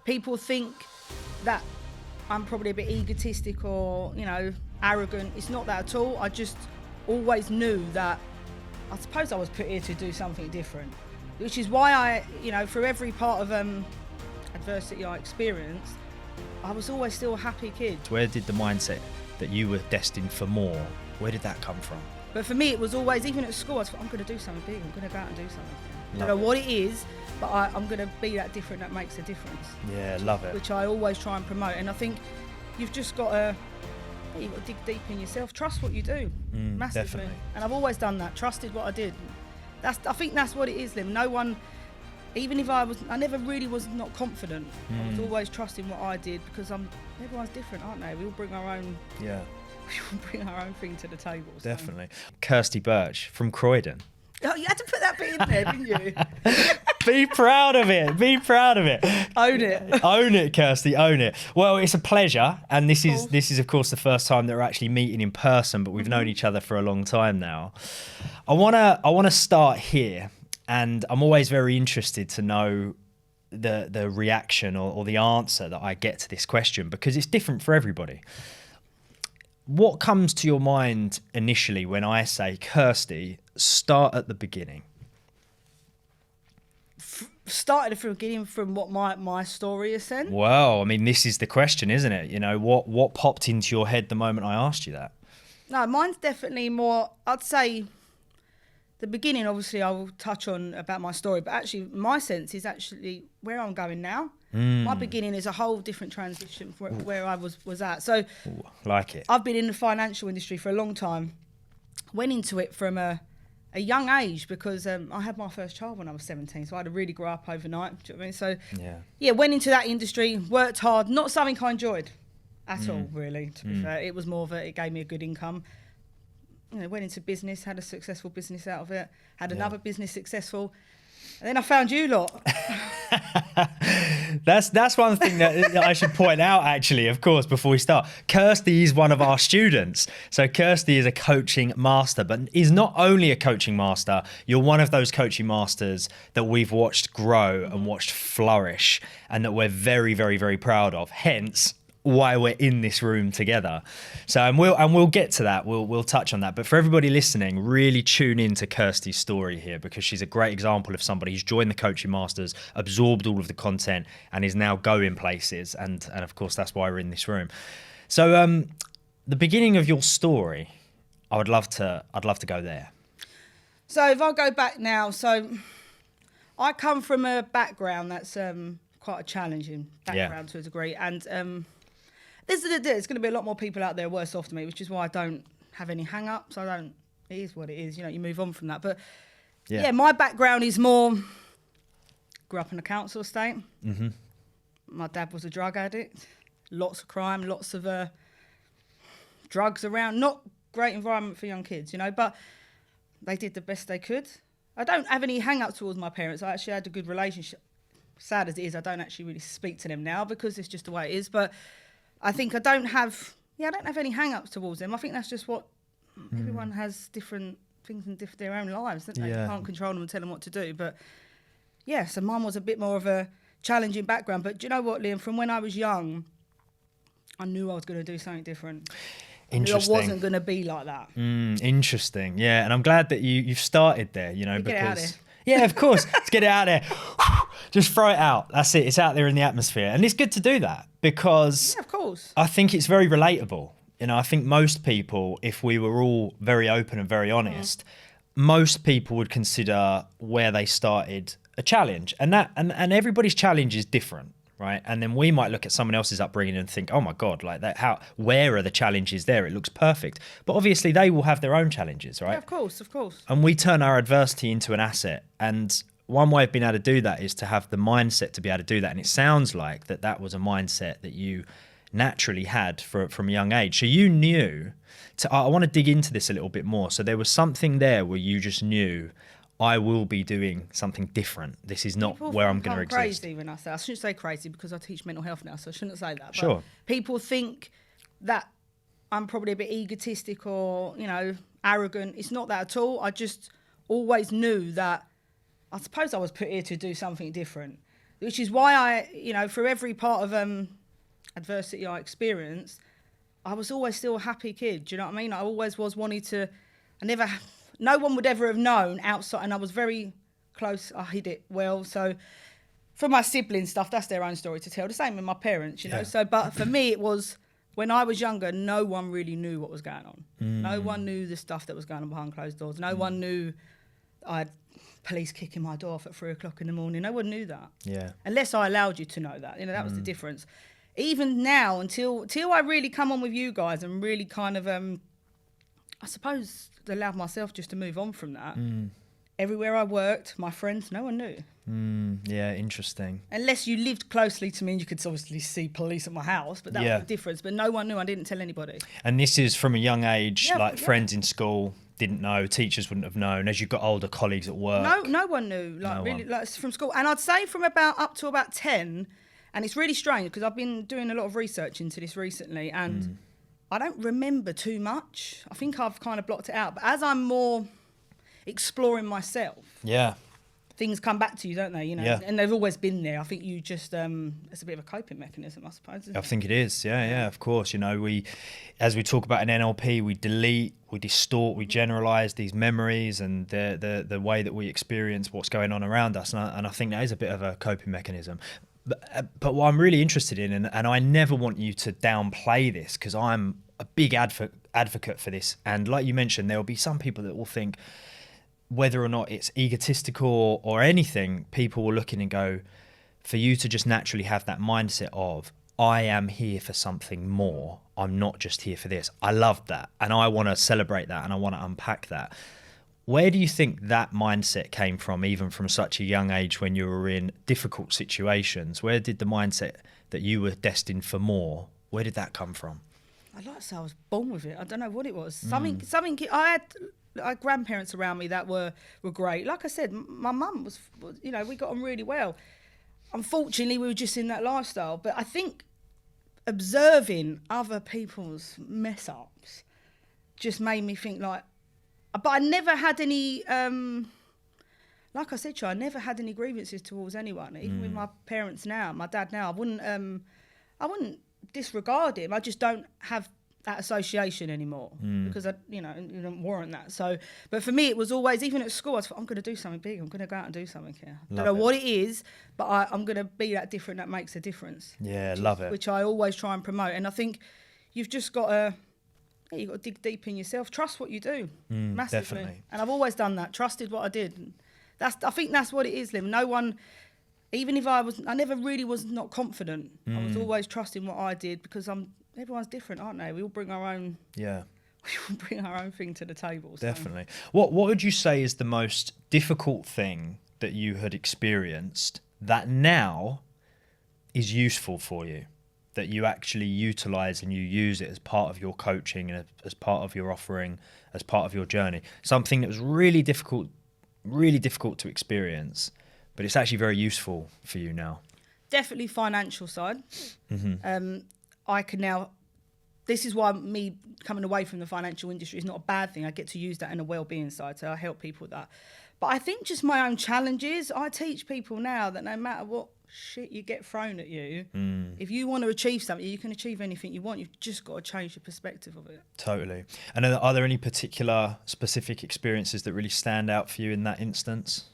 People think that I'm probably a bit egotistic or, arrogant. It's not that at all. I just always knew that I suppose I was put here to do something different, which is why I, through every part of adversity I experienced, I was always still a happy kid. Where did the mindset that you were destined for more, where did that come from? But for me, it was always, even at school, I thought, I'm going to do something big. I'm going to go out and do something. I don't know what it is, but I'm going to be that different that makes a difference. Yeah, love it. Which I always try and promote. And I think you've just got to, you've got to dig deep in yourself. Trust what you do, massively. Definitely. And I've always done that. Trusted what I did. I think that's what it is, Lim. No one, even if I never really was not confident. I was always trusting what I did because everyone's different, aren't they? We all bring our own. Yeah. We bring our own thing to the table. So. Definitely. Kirsty Birch from Croydon. Oh, you had to put that bit in there, didn't you? Be proud of it. Be proud of it. Own it. Own it, Kirsty. Own it. Well, it's a pleasure, and this is of course the first time that we're actually meeting in person, but we've known each other for a long time now. I wanna start here, and I'm always very interested to know the reaction or the answer that I get to this question because it's different for everybody. What comes to your mind initially when I say, Kirsty, start at the beginning? Started from the beginning from what my story is then? Well, I mean, this is the question, isn't it? What popped into your head the moment I asked you that? No, mine's definitely more, I'd say, the beginning, obviously, I will touch on about my story, but actually, my sense is actually where I'm going now. My beginning is a whole different transition from where I was at. So, like it. I've been in the financial industry for a long time. Went into it from a young age because I had my first child when I was 17, so I had to really grow up overnight. Do you know what I mean? So, yeah, went into that industry, worked hard, not something I enjoyed at all, really, to be fair. It was more of it gave me a good income. Went into business, had a successful business out of it, had another business successful, and then I found you lot. That's one thing that I should point out, actually, of course, before we start. Kirsty is one of our students. So Kirsty is a coaching master, but is not only a coaching master, you're one of those coaching masters that we've watched grow and watched flourish and that we're very, very, very proud of. Hence, why we're in this room together. So and we'll get to that. We'll touch on that. But for everybody listening, really tune into Kirsty's story here because she's a great example of somebody who's joined the Coaching Masters, absorbed all of the content, and is now going places. And of course that's why we're in this room. So the beginning of your story, I'd love to go there. So if I go back now, so I come from a background that's quite a challenging background to a degree, and there's going to be a lot more people out there worse off than me, which is why I don't have any hang-ups. It is what it is, you move on from that. But yeah my background is more, grew up in a council estate. My dad was a drug addict, lots of crime, lots of drugs around, not great environment for young kids, but they did the best they could. I don't have any hang-ups towards my parents. I actually had a good relationship. Sad as it is, I don't actually really speak to them now because it's just the way it is. But I think I don't have any hang-ups towards them. I think that's just what everyone has, different things in their own lives, don't they? You can't control them and tell them what to do. But yeah, so mine was a bit more of a challenging background. But do you know what, Liam? From when I was young, I knew I was going to do something different. Interesting. I wasn't going to be like that. Interesting. Yeah, and I'm glad that you've started there, because... Get it out there. Yeah, of course. Let's get it out there. Just throw it out. That's it. It's out there in the atmosphere. And it's good to do that because of course. I think it's very relatable. I think most people, if we were all very open and very honest, most people would consider where they started a challenge. And everybody's challenge is different, right? And then we might look at someone else's upbringing and think, oh my God, like that, where are the challenges there? It looks perfect. But obviously they will have their own challenges, right? Yeah, of course. And we turn our adversity into an asset. And one way of being able to do that is to have the mindset to be able to do that. And it sounds like that was a mindset that you naturally had from a young age. So you knew, I want to dig into this a little bit more. So there was something there where you just knew, I will be doing something different. This is not where I'm going to exist. Crazy when I shouldn't say crazy because I teach mental health now, so I shouldn't say that. Sure. But people think that I'm probably a bit egotistic or, arrogant. It's not that at all. I just always knew that I suppose I was put here to do something different, which is why for every part of adversity I experienced, I was always still a happy kid. Do you know what I mean? I always was wanting to. No one would ever have known outside, and I was very close. I hid it well. So for my siblings stuff, that's their own story to tell. The same with my parents, you know. So, but for me, it was when I was younger, no one really knew what was going on. No one knew the stuff that was going on behind closed doors. No one knew I had police kicking my door off at 3 o'clock in the morning. No one knew that. Yeah. Unless I allowed you to know that. That was the difference. Even now, until I really come on with you guys and really kind of, I suppose, allowed myself just to move on from that. Everywhere I worked, my friends, no one knew. Yeah, interesting. Unless you lived closely to me and you could obviously see police at my house, but that was the difference. But no one knew. I didn't tell anybody. And this is from a young age, friends in school didn't know, teachers wouldn't have known. As you got older, colleagues at work. No one knew. Like from school. And I'd say from up to about 10, and it's really strange because I've been doing a lot of research into this recently, and I don't remember too much. I think I've kind of blocked it out. But as I'm more exploring myself, things come back to you, don't they? And they've always been there. I think you just it's a bit of a coping mechanism, I suppose. I think it is. Yeah, of course. We, as we talk about in NLP, we delete, we distort, we generalize these memories and the way that we experience what's going on around us, and I think that is a bit of a coping mechanism. But what I'm really interested in, and I never want you to downplay this, because I'm a big advocate for this, and like you mentioned, there will be some people that will think, whether or not it's egotistical or anything, people will look in and go, for you to just naturally have that mindset of, I am here for something more, I'm not just here for this. I love that, and I want to celebrate that, and I want to unpack that. Where do you think that mindset came from, even from such a young age when you were in difficult situations? Where did the mindset that you were destined for more, where did that come from? I'd like to say I was born with it. I don't know what it was. Something. I had grandparents around me that were great. Like I said, my mum was, we got on really well. Unfortunately, we were just in that lifestyle. But I think observing other people's mess ups just made me think but I never had any, like I said to you, I never had any grievances towards anyone. Even with my parents now, my dad now, I wouldn't disregard him. I just don't have that association anymore because it don't warrant that. So, but for me, it was always, even at school, I thought, I'm going to do something big. I'm going to go out and do something here. Don't know what it is, but I'm going to be that different. That makes a difference. Yeah, love it. Which I always try and promote. And I think you've just got to. Yeah, you've got to dig deep in yourself. Trust what you do, massively. Definitely. And I've always done that. Trusted what I did. I think that's what it is, Liv. No one, even if I never really was not confident. I was always trusting what I did because everyone's different, aren't they? We all bring our own. Yeah. We all bring our own thing to the table. So. Definitely. What would you say is the most difficult thing that you had experienced that now is useful for you? That you actually utilize and you use it as part of your coaching and as part of your offering, as part of your journey. Something that was really difficult to experience, but it's actually very useful for you now. Definitely financial side. I can now, this is why me coming away from the financial industry is not a bad thing. I get to use that in a well-being side, so I help people with that. But I think just my own challenges, I teach people now that no matter what shit you get thrown at you, if you want to achieve something, you can achieve anything you want. You've just got to change your perspective of it. Totally. And are there any particular specific experiences that really stand out for you in that instance?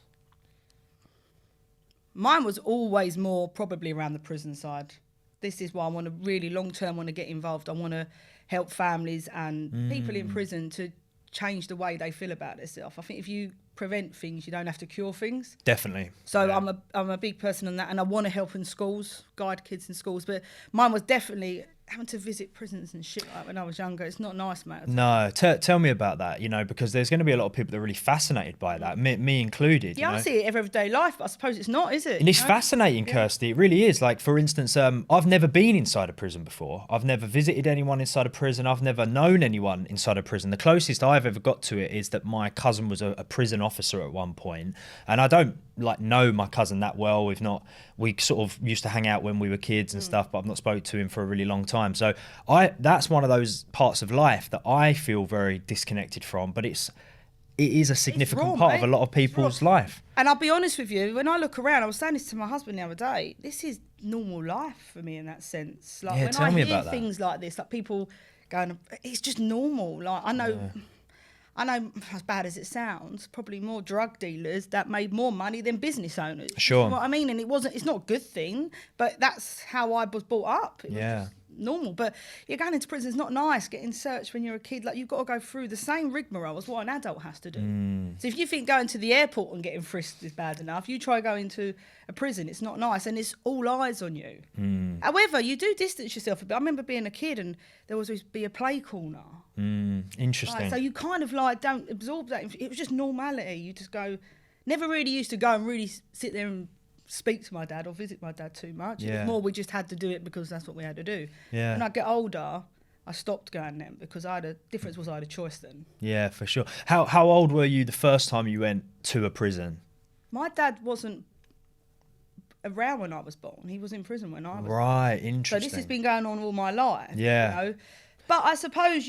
Mine was always more probably around the prison side. This is why I want to really long-term want to get involved. I want to help families and people in prison to change the way they feel about themselves. I think if you prevent things, you don't have to cure things. Definitely. So yeah. I'm a big person on that, and I want to help in schools, guide kids in schools. But mine was definitely having to visit prisons and shit like when I was younger. It's not nice, mate. No, tell me about that, because there's going to be a lot of people that are really fascinated by that, me included. Yeah, I see it everyday life, but I suppose it's not, is it? And it's fascinating, Kirsty. It really is. Like, for instance, I've never been inside a prison before. I've never visited anyone inside a prison. I've never known anyone inside a prison. The closest I've ever got to it is that my cousin was a prison officer at one point, and I don't know my cousin that well. We sort of used to hang out when we were kids and stuff, but I've not spoke to him for a really long time. So that's one of those parts of life that I feel very disconnected from, but it's it is a significant raw, part mate. of a lot of people's life. And I'll be honest with you, when I look around, I was saying this to my husband the other day, this is normal life for me in that sense. Like, Yeah, when tell I me hear about that. things like this, like people going, it's just normal. Like, I know, as bad as it sounds, probably more drug dealers that made more money than business owners. Sure. You know what I mean? And it's not a good thing, but that's how I was brought up. It was just normal. But you're going into prison, it's not nice getting searched when you're a kid. Like, you've got to go through the same rigmarole as what an adult has to do. So if you think going to the airport and getting frisked is bad enough, you try going to a prison, it's not nice, and it's all eyes on you. However, you do distance yourself a bit. I remember being a kid and there was always be a play corner. Interesting. Like, so you kind of like don't absorb that. It was just normality. You just go, never really used to go and really sit there and speak to my dad or visit my dad too much. It was more we just had to do it because that's what we had to do. When I get older, I stopped going then because I had a choice then. Yeah, for sure. How old were you the first time you went to a prison? My dad wasn't around when I was born. He was in prison when I was Right, born. interesting. So this has been going on all my life. Yeah. You know? But I suppose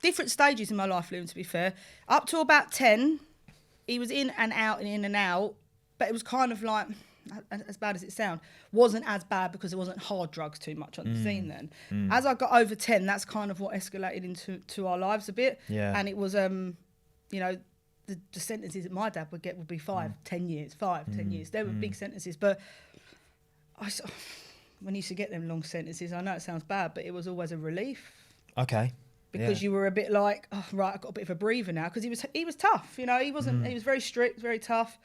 different stages in my life, Liam, to be fair. Up to about 10, he was in and out and in and out. But it was kind of like, as bad as it sounds, wasn't as bad because it wasn't hard drugs too much on the scene then. As I got over 10, that's kind of what escalated into our lives a bit. Yeah. And it was, you know, the sentences that my dad would get would be 10 years. They were big sentences. But when you used to get them long sentences, I know it sounds bad, but it was always a relief. Okay. Because you were a bit like, oh, right, I've got a bit of a breather now. Because he was tough, you know. He was very strict, very tough.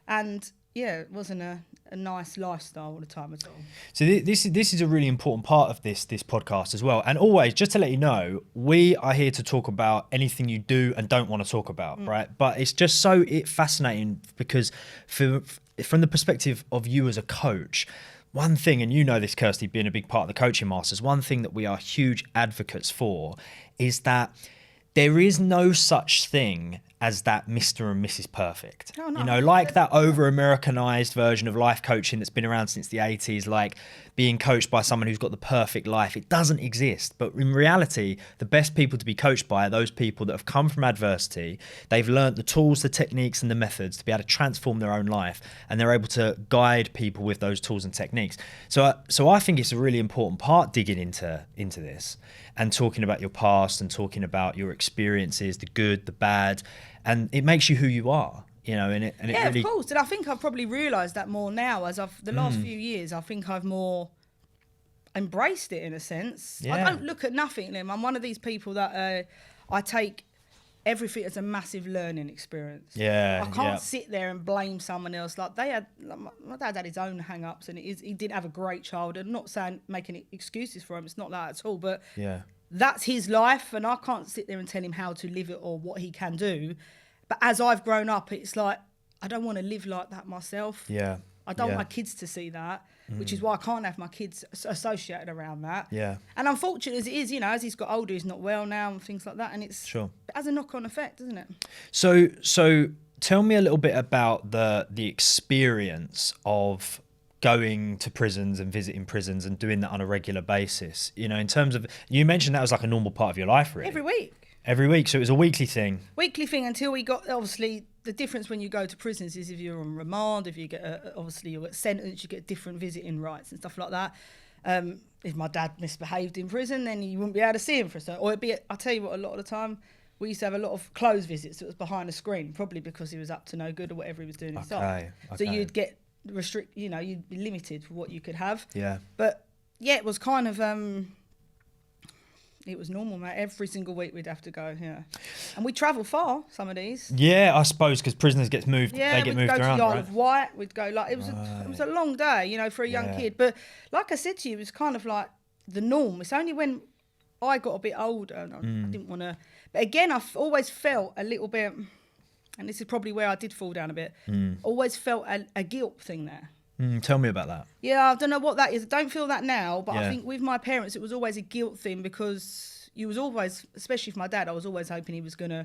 And, yeah, it wasn't a nice lifestyle all the time at all. So this is a really important part of this podcast as well. And always, just to let you know, we are here to talk about anything you do and don't want to talk about, right? But it's just so fascinating because from the perspective of you as a coach, one thing, and you know this, Kirsty, being a big part of the Coaching Masters, one thing that we are huge advocates for is that there is no such thing as that Mr. and Mrs. Perfect. Oh, no. You know, like that over-Americanized version of life coaching that's been around since the 80s, like being coached by someone who's got the perfect life. It doesn't exist. But in reality, the best people to be coached by are those people that have come from adversity. They've learnt the tools, the techniques, and the methods to be able to transform their own life. And they're able to guide people with those tools and techniques. So I think it's a really important part digging into this and talking about your past and talking about your experiences, the good, the bad, and it makes you who you are, you know. And it really... of course. And I think I've probably realised that more now as the last few years. I think I've more embraced it in a sense. Yeah. I don't look at nothing, Lim. I'm one of these people that I take everything as a massive learning experience. Yeah, I can't sit there and blame someone else. Like my dad had his own hang-ups, and he didn't have a great childhood. I'm not saying making excuses for him. It's not that at all. But that's his life, and I can't sit there and tell him how to live it or what he can do. But as I've grown up, it's like I don't want to live like that myself. Yeah. I don't want my kids to see that, which is why I can't have my kids associated around that. Yeah. And unfortunately, as it is, you know, as he's got older, he's not well now and things like that. And it has a knock-on effect, doesn't it? So tell me a little bit about the experience of going to prisons and visiting prisons and doing that on a regular basis. You know, in terms of, you mentioned that was like a normal part of your life, really. Every week. So it was a weekly thing. Weekly thing until we got, obviously, the difference when you go to prisons is if you're on remand, if you get, obviously, you get sentenced, you get different visiting rights and stuff like that. If my dad misbehaved in prison, then you wouldn't be able to see him for a certain, or it'd be, I'll tell you what, a lot of the time, we used to have a lot of closed visits that was behind a screen, probably because he was up to no good or whatever he was doing inside. So you'd get you'd be limited for what you could have. Yeah. But yeah, it was kind of, it was normal, mate. Every single week we'd have to go, and we travel far, some of these. Yeah, I suppose, because prisoners get moved, they get moved around. We'd go to the Isle of Wight. We'd go it was a long day, you know, for a young kid. But like I said to you, it was kind of like the norm. It's only when I got a bit older and I didn't want to. But again, I've always felt a little bit, and this is probably where I did fall down a bit. Always felt a guilt thing there. Tell me about that. Yeah, I don't know what that is. I don't feel that now, but I think with my parents, it was always a guilt thing because you was always, especially for my dad, I was always hoping he was going to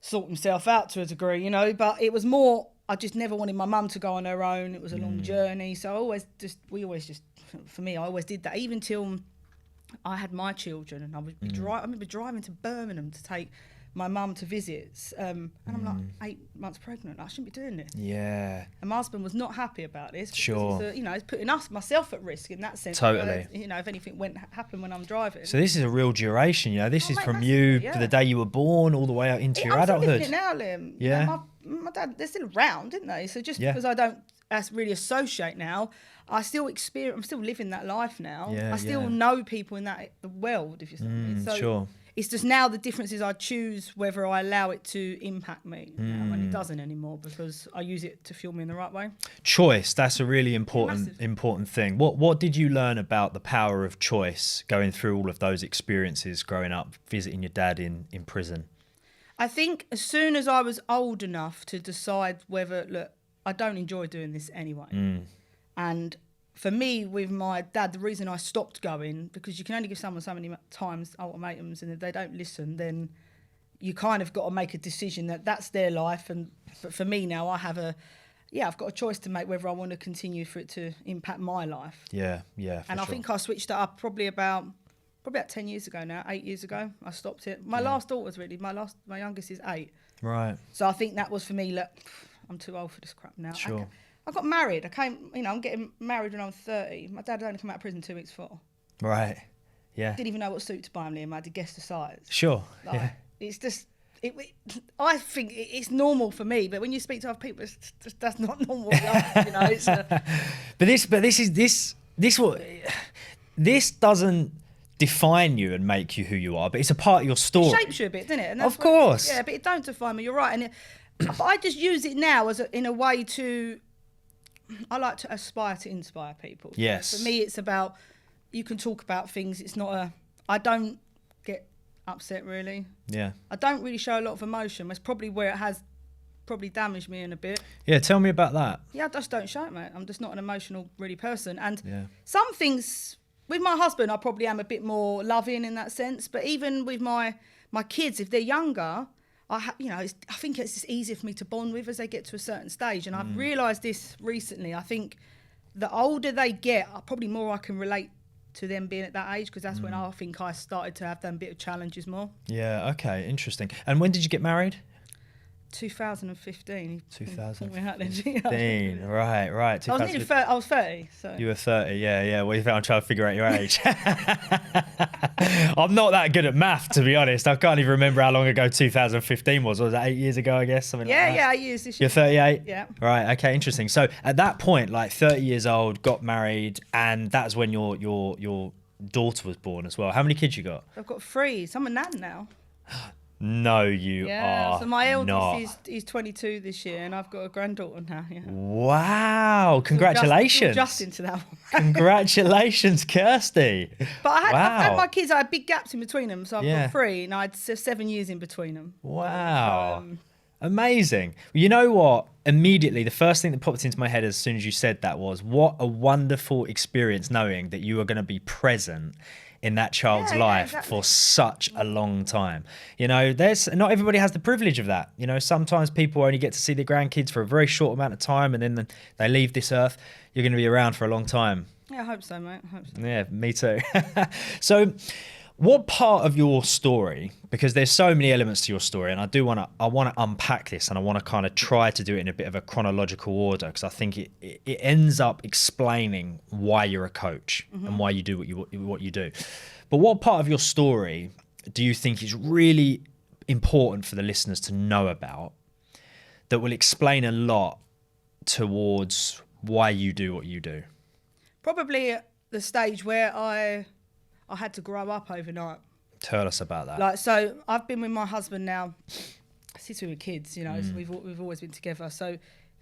sort himself out to a degree, you know, but it was more, I just never wanted my mum to go on her own. It was a long journey. So for me, I always did that, even till I had my children, and I would I remember driving to Birmingham to take my mum to visits, and I'm like 8 months pregnant. I shouldn't be doing this. Yeah. And my husband was not happy about this. Sure. It's putting myself at risk in that sense. Totally. If anything happened when I'm driving. So this is a real duration, this is mate, from massively, the day you were born all the way out into your adulthood. I'm still living it now, Liam. Yeah. My dad, they're still around, didn't they? So just because I don't really associate now, I still experience. I'm still living that life now. Yeah, I still know people in the world, if you see what I mean. So sure. it's just now the difference is I choose whether I allow it to impact me when it doesn't anymore, because I use it to fuel me in the right way. Choice, that's a really important thing. What did you learn about the power of choice going through all of those experiences growing up, visiting your dad in prison? I think as soon as I was old enough to decide whether, look, I don't enjoy doing this anyway. And for me, with my dad, the reason I stopped going, because you can only give someone so many times ultimatums, and if they don't listen, then you kind of got to make a decision that that's their life. But for me now, I've got a choice to make whether I want to continue for it to impact my life. Yeah. And I think I switched it up probably about 10 years ago now, 8 years ago. I stopped it. My last daughter's really, my youngest is 8. Right. So I think that was for me, look, I'm too old for this crap now. Sure. I got married. I'm getting married when I'm 30. My dad had only come out of prison 2 weeks before. Right. Yeah. Didn't even know what suit to buy him, Liam. I had to guess the size. Sure. It's just, I think it's normal for me, but when you speak to other people, it's just, that's not normal. This doesn't define you and make you who you are, but it's a part of your story. It shapes you a bit, doesn't it? And of course. Yeah, but it don't define me. You're right. But I just use it now in a way to. I like to aspire to inspire people. Yes. For me, it's about, you can talk about things. It's not I don't get upset really. Yeah. I don't really show a lot of emotion. That's probably where it has probably damaged me in a bit. Yeah, tell me about that. Yeah, I just don't show it, mate. I'm just not an emotional really person. And some things, with my husband, I probably am a bit more loving in that sense. But even with my kids, if they're younger, I think it's just easier for me to bond with as they get to a certain stage. And I've realised this recently. I think the older they get, probably more I can relate to them being at that age, because that's when I think I started to have them bit of challenges more. Yeah, okay, interesting. And when did you get married? 2015. 2015, right. I was 30. So. You were 30, yeah. Well, I'm trying to figure out your age. I'm not that good at math, to be honest. I can't even remember how long ago 2015 was. Was that 8 years ago, I guess? Something like that. Yeah, 8 years this year. You're 38? Yeah. Right, okay, interesting. So at that point, like 30 years old, got married, and that's when your daughter was born as well. How many kids you got? I've got 3. So I'm a nan now. No, you are. So my eldest not. is 22 this year, and I've got a granddaughter now. Yeah. Wow! Congratulations. Just into that one. Congratulations, Kirsty. But I've had my kids. I had big gaps in between them, so I've got 3, and I had 7 years in between them. Wow! Amazing. You know what? Immediately, the first thing that popped into my head as soon as you said that was, what a wonderful experience knowing that you are going to be present in that child's life for such a long time. Not everybody has the privilege of that. Sometimes people only get to see their grandkids for a very short amount of time, and then they leave this earth. You're going to be around for a long time. Yeah, I hope so, mate. I hope so. Yeah, me too. So what part of your story, because there's so many elements to your story, and I want to unpack this, and I want to kind of try to do it in a bit of a chronological order, because I think it ends up explaining why you're a coach and why you do what you do. But what part of your story do you think is really important for the listeners to know about, that will explain a lot towards why you do what you do? Probably at the stage where I had to grow up overnight. Tell us about that. So I've been with my husband now since we were kids, so we've always been together. So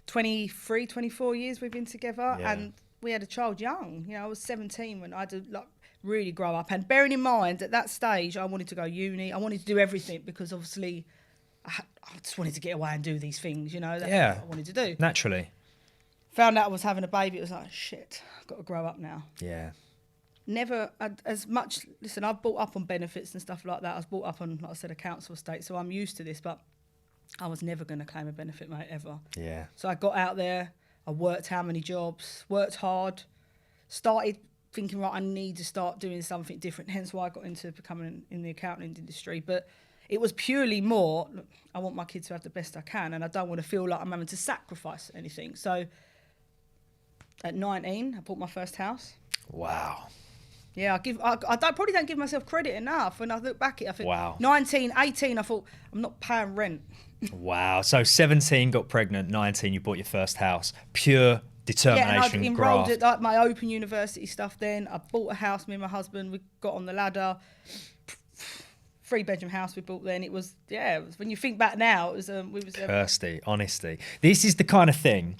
23, 24 years we've been together, and we had a child young. I was 17 when I had to really grow up. And bearing in mind, at that stage, I wanted to go uni. I wanted to do everything, because obviously I just wanted to get away and do these things, That's what I wanted to do. Naturally. Found out I was having a baby. It was like, shit, I've got to grow up now. Yeah. Never as much. Listen, I've brought up on benefits and stuff like that. I was brought up on, like I said, a council estate, so I'm used to this. But I was never going to claim a benefit, mate, ever. Yeah. So I got out there. I worked how many jobs? Worked hard. Started thinking, right, I need to start doing something different. Hence why I got into becoming in the accounting industry. But it was purely more, look, I want my kids to have the best I can, and I don't want to feel like I'm having to sacrifice anything. So at 19, I bought my first house. Wow. Yeah, probably don't give myself credit enough. When I look back at it, I think Wow. 19, 18, I thought, I'm not paying rent. Wow. So 17, got pregnant, 19, you bought your first house. Pure determination, Yeah, and I'd enrolled graft. at like my open university stuff then. I bought a house, me and my husband, we got on the ladder. 3-bedroom house we bought then. It was when you think back now, it was Kirsty, honesty. This is the kind of thing.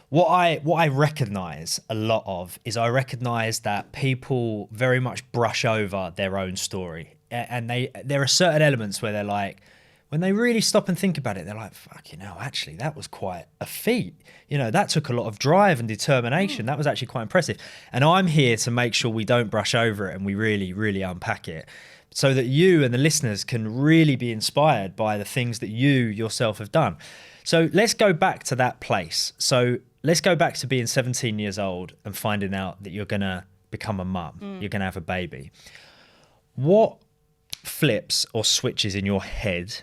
What I recognise a lot of is I recognise that people very much brush over their own story, and there are certain elements where they're like, when they really stop and think about it, they're like, fuck, actually that was quite a feat. That took a lot of drive and determination. That was actually quite impressive. And I'm here to make sure we don't brush over it and we really, really unpack it, so that you and the listeners can really be inspired by the things that you yourself have done. So let's go back to that place. So let's go back to being 17 years old and finding out that you're going to become a mum. You're going to have a baby. What flips or switches in your head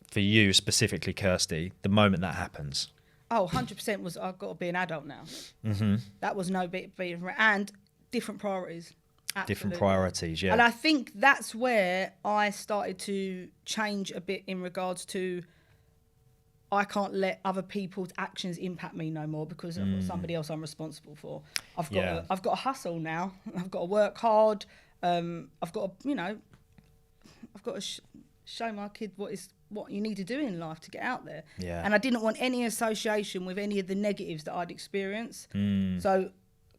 for you specifically, Kirsty, the moment that happens? Oh, 100% was I've got to be an adult now. Mm-hmm. That was no bit and different priorities. Absolutely. Different priorities, yeah. And I think that's where I started to change a bit in regards to I can't let other people's actions impact me no more because I've got somebody else I'm responsible for. I've got to hustle now. I've got to work hard. I've got to show my kid what you need to do in life to get out there. Yeah. And I didn't want any association with any of the negatives that I'd experienced. So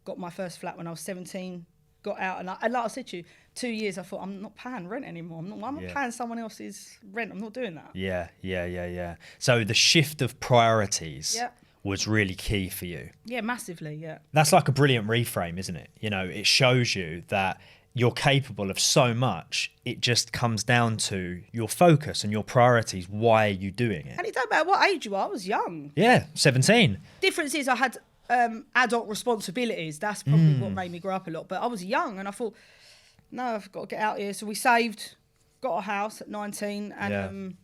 got my first flat when I was 17, got out, and like I said to you, 2 years I thought, I'm not paying rent anymore. I'm not paying someone else's rent. I'm not doing that. Yeah. So the shift of priorities was really key for you. Yeah, massively, yeah. That's like a brilliant reframe, isn't it? It shows you that you're capable of so much. It just comes down to your focus and your priorities. Why are you doing it? And it don't matter what age you are. I was young. Yeah, 17. Difference is I had adult responsibilities. That's probably what made me grow up a lot. But I was young and I thought, no, I've got to get out here. So we saved, got a house at 19 and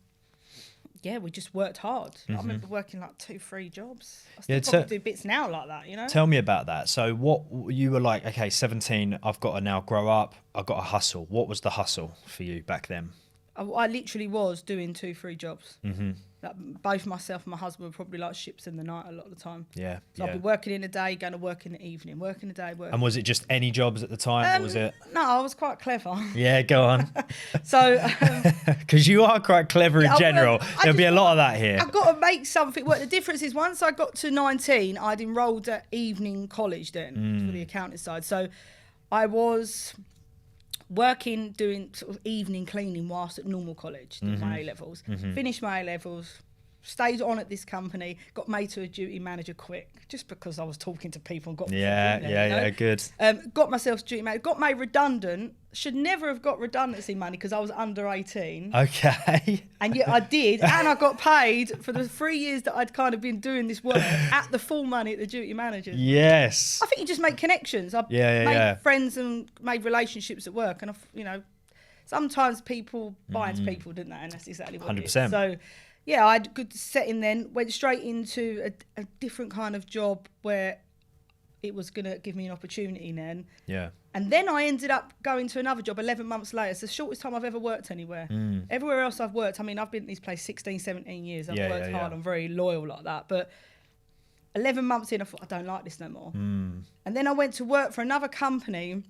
we just worked hard. I remember working like 2-3 jobs. I still probably do bits now like that, Tell me about that. So what you were like, okay, 17, I've got to now grow up. I've got to hustle. What was the hustle for you back then? I literally was doing 2-3 jobs. Like both myself and my husband were probably like ships in the night a lot of the time. Yeah. So I'd be working in the day, going to work in the evening, working the day, working. And was it just any jobs at the time, or was it? No, I was quite clever. Yeah, go on. So. Because you are quite clever in general. There'll be a lot of that here. I've got to make something work. The difference is once I got to 19, I'd enrolled at evening college then for the accounting side. So I was working, doing sort of evening cleaning whilst at normal college, did my A-levels. Finished my A-levels, stayed on at this company, got made to a duty manager quick, just because I was talking to people and got good. Got myself duty manager, got made redundant. Should never have got redundancy money because I was under 18. Okay. And yet I did, and I got paid for the 3 years that I'd kind of been doing this work at the full money at the duty manager. Yes. I think you just make connections. I made friends and made relationships at work, and sometimes people buy into people, didn't they? And that's exactly what 100%. It is. So, yeah, I had a good setting then. Went straight into a different kind of job where it was going to give me an opportunity then. Yeah. And then I ended up going to another job 11 months later. It's the shortest time I've ever worked anywhere. Everywhere else I've worked, I mean, I've been in this place 16, 17 years. I've worked hard. I'm very loyal like that. But 11 months in, I thought, I don't like this no more. And then I went to work for another company,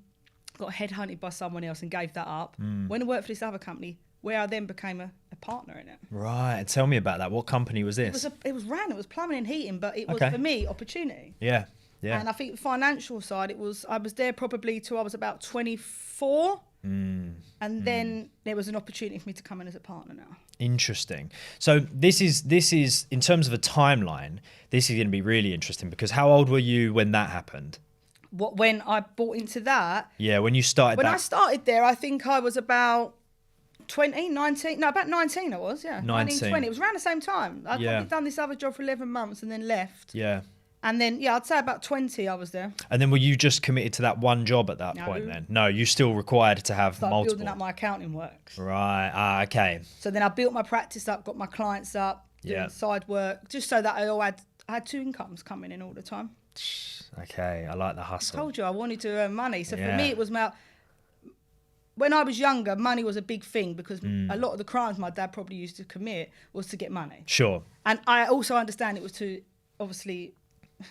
got headhunted by someone else and gave that up. Went to work for this other company where I then became a partner in it. Right. And tell me about that. What company was this? It was random. It was plumbing and heating, but it was, for me, opportunity. Yeah. Yeah. And I think the financial side, I was there probably till I was about 24. And then there was an opportunity for me to come in as a partner now. Interesting. So this is in terms of a timeline, this is going to be really interesting because how old were you when that happened? When I bought into that? Yeah, when you started I started there, I think I was about 19 I was, yeah. 19, 20. It was around the same time. I'd probably done this other job for 11 months and then left. Yeah. And then, yeah, I'd say about 20 I was there. And then were you just committed to that one job at that point then? No, you still required to have multiple. Building up my accounting work. Right. Okay. So then I built my practice up, got my clients up, doing side work, just so that I had 2 incomes coming in all the time. Okay, I like the hustle. I told you I wanted to earn money. So for me, it was about... When I was younger, money was a big thing because a lot of the crimes my dad probably used to commit was to get money. Sure. And I also understand it was to, obviously...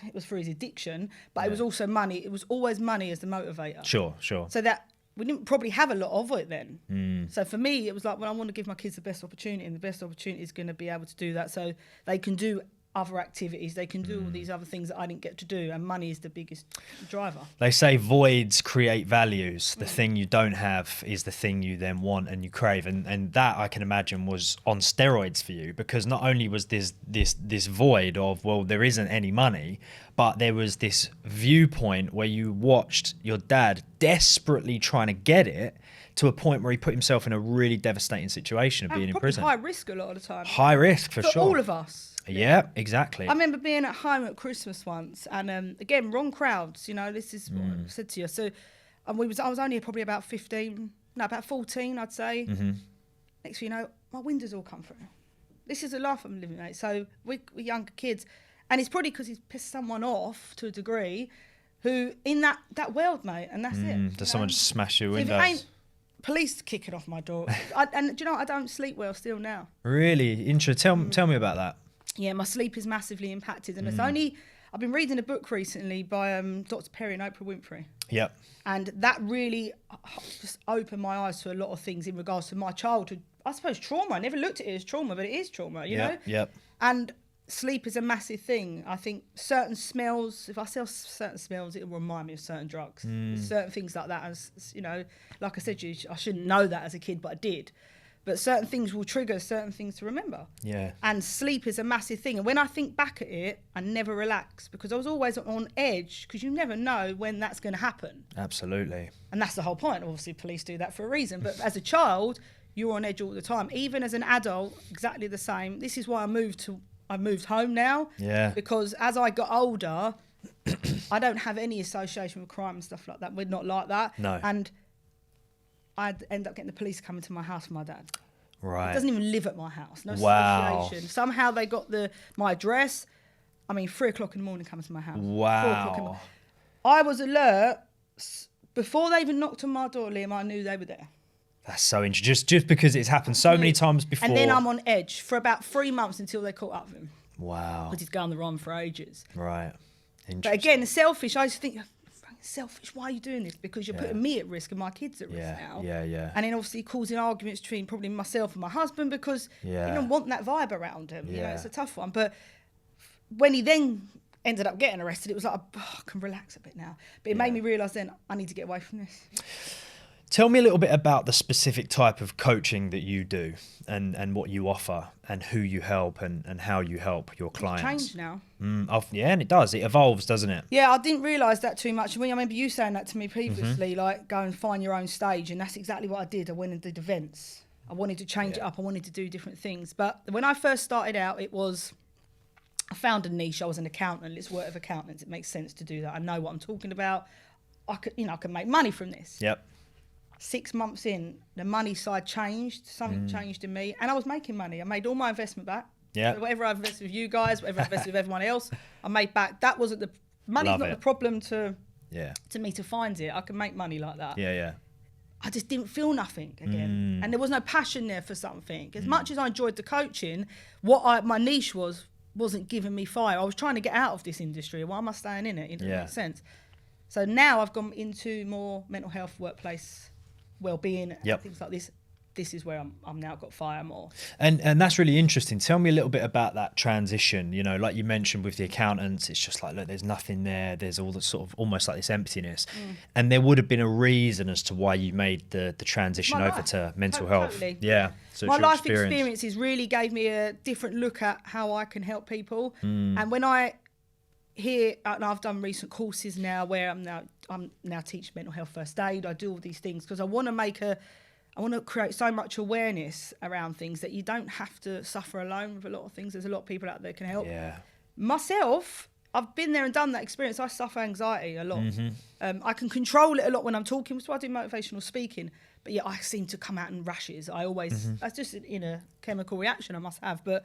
It was for his addiction, but it was also money. It was always money as the motivator. Sure. So that we didn't probably have a lot of it then. So for me, it was like, well, I want to give my kids the best opportunity, and the best opportunity is going to be able to do that so they can do other activities. They can do all these other things that I didn't get to do, and money is the biggest driver. They say voids create values. The thing you don't have is the thing you then want and you crave, and that I can imagine was on steroids for you, because not only was this void of, well, there isn't any money, but there was this viewpoint where you watched your dad desperately trying to get it to a point where he put himself in a really devastating situation of being in prison. High risk a lot of the time. High risk for sure. For all of us. Yeah, exactly. I remember being at home at Christmas once, and again, wrong crowds. You know, this is what I said to you. So, I was only probably about 14, I'd say. Next thing you know, my windows all come through. This is the life I'm living, mate. So we're younger kids, and it's probably because he's pissed someone off to a degree, who in that world, mate, and that's it. Does someone just smash your windows? If it ain't police kicking off my door, and do you know, I don't sleep well still now. Really? Tell me about that. Yeah, my sleep is massively impacted, and it's only... I've been reading a book recently by Dr. Perry and Oprah Winfrey. Yep. And that really just opened my eyes to a lot of things in regards to my childhood. I suppose trauma. I never looked at it as trauma, but it is trauma, you know? Yep. And sleep is a massive thing. I think certain smells, if I smell certain smells, it will remind me of certain drugs. Certain things like that. As you know, like I said, I shouldn't know that as a kid, but I did. But certain things will trigger certain things to remember. Yeah. And sleep is a massive thing. And when I think back at it, I never relax because I was always on edge because you never know when that's going to happen. Absolutely. And that's the whole point. Obviously, police do that for a reason. But as a child, you're on edge all the time. Even as an adult, exactly the same. This is why I moved home now. Yeah. Because as I got older, I don't have any association with crime and stuff like that. We're not like that. No. And I'd end up getting the police coming to my house for my dad. Right. He doesn't even live at my house. No Wow. association. Somehow they got my address. 3 o'clock in the morning coming to my house. Wow. I was alert. Before they even knocked on my door, Liam, I knew they were there. That's so interesting. Just because it's happened so many times before. And then I'm on edge for about 3 months until they caught up with him. Wow. Because he's going the run for ages. Right. Interesting. But again, selfish. I just think, selfish. Why are you doing this? Because you're putting me at risk and my kids at risk now. Yeah. And then obviously causing arguments between probably myself and my husband because you don't want that vibe around him. Yeah. You know, it's a tough one. But when he then ended up getting arrested, it was like, I can relax a bit now. But it made me realise then I need to get away from this. Tell me a little bit about the specific type of coaching that you do and what you offer and who you help and how you help your clients. It's changed now. Yeah, and it does. It evolves, doesn't it? Yeah, I didn't realise that too much. I remember you saying that to me previously, like go and find your own stage. And that's exactly what I did. I went and did events. I wanted to change it up. I wanted to do different things. But when I first started out, I found a niche. I was an accountant. Let's work with accountants. It makes sense to do that. I know what I'm talking about. I can make money from this. Yep. 6 months in, the money side changed. Something changed in me, and I was making money. I made all my investment back. Yeah. So whatever I invested with you guys, whatever I invested with everyone else, I made back. That wasn't the money's not the problem to me to find it. I can make money like that. Yeah. I just didn't feel nothing again, and there was no passion there for something. As much as I enjoyed the coaching, my niche wasn't giving me fire. I was trying to get out of this industry. Why am I staying in it? It doesn't make sense. So now I've gone into more mental health, workplace well-being, things like this. This is where I'm now got fire more. And that's really interesting. Tell me a little bit about that transition. You know, like you mentioned with the accountants, it's just like, look, there's nothing there. There's all the sort of almost like this emptiness. And there would have been a reason as to why you made the transition over to mental health. Totally. Yeah. So my life experiences really gave me a different look at how I can help people. And when I hear, and I've done recent courses now where I'm now teaching mental health first aid. I do all these things because I want to create so much awareness around things that you don't have to suffer alone with a lot of things. There's a lot of people out there can help. Yeah. Myself, I've been there and done that experience. I suffer anxiety a lot. I can control it a lot when I'm talking, so I do motivational speaking. But yeah, I seem to come out in rashes. That's just an inner chemical reaction I must have. But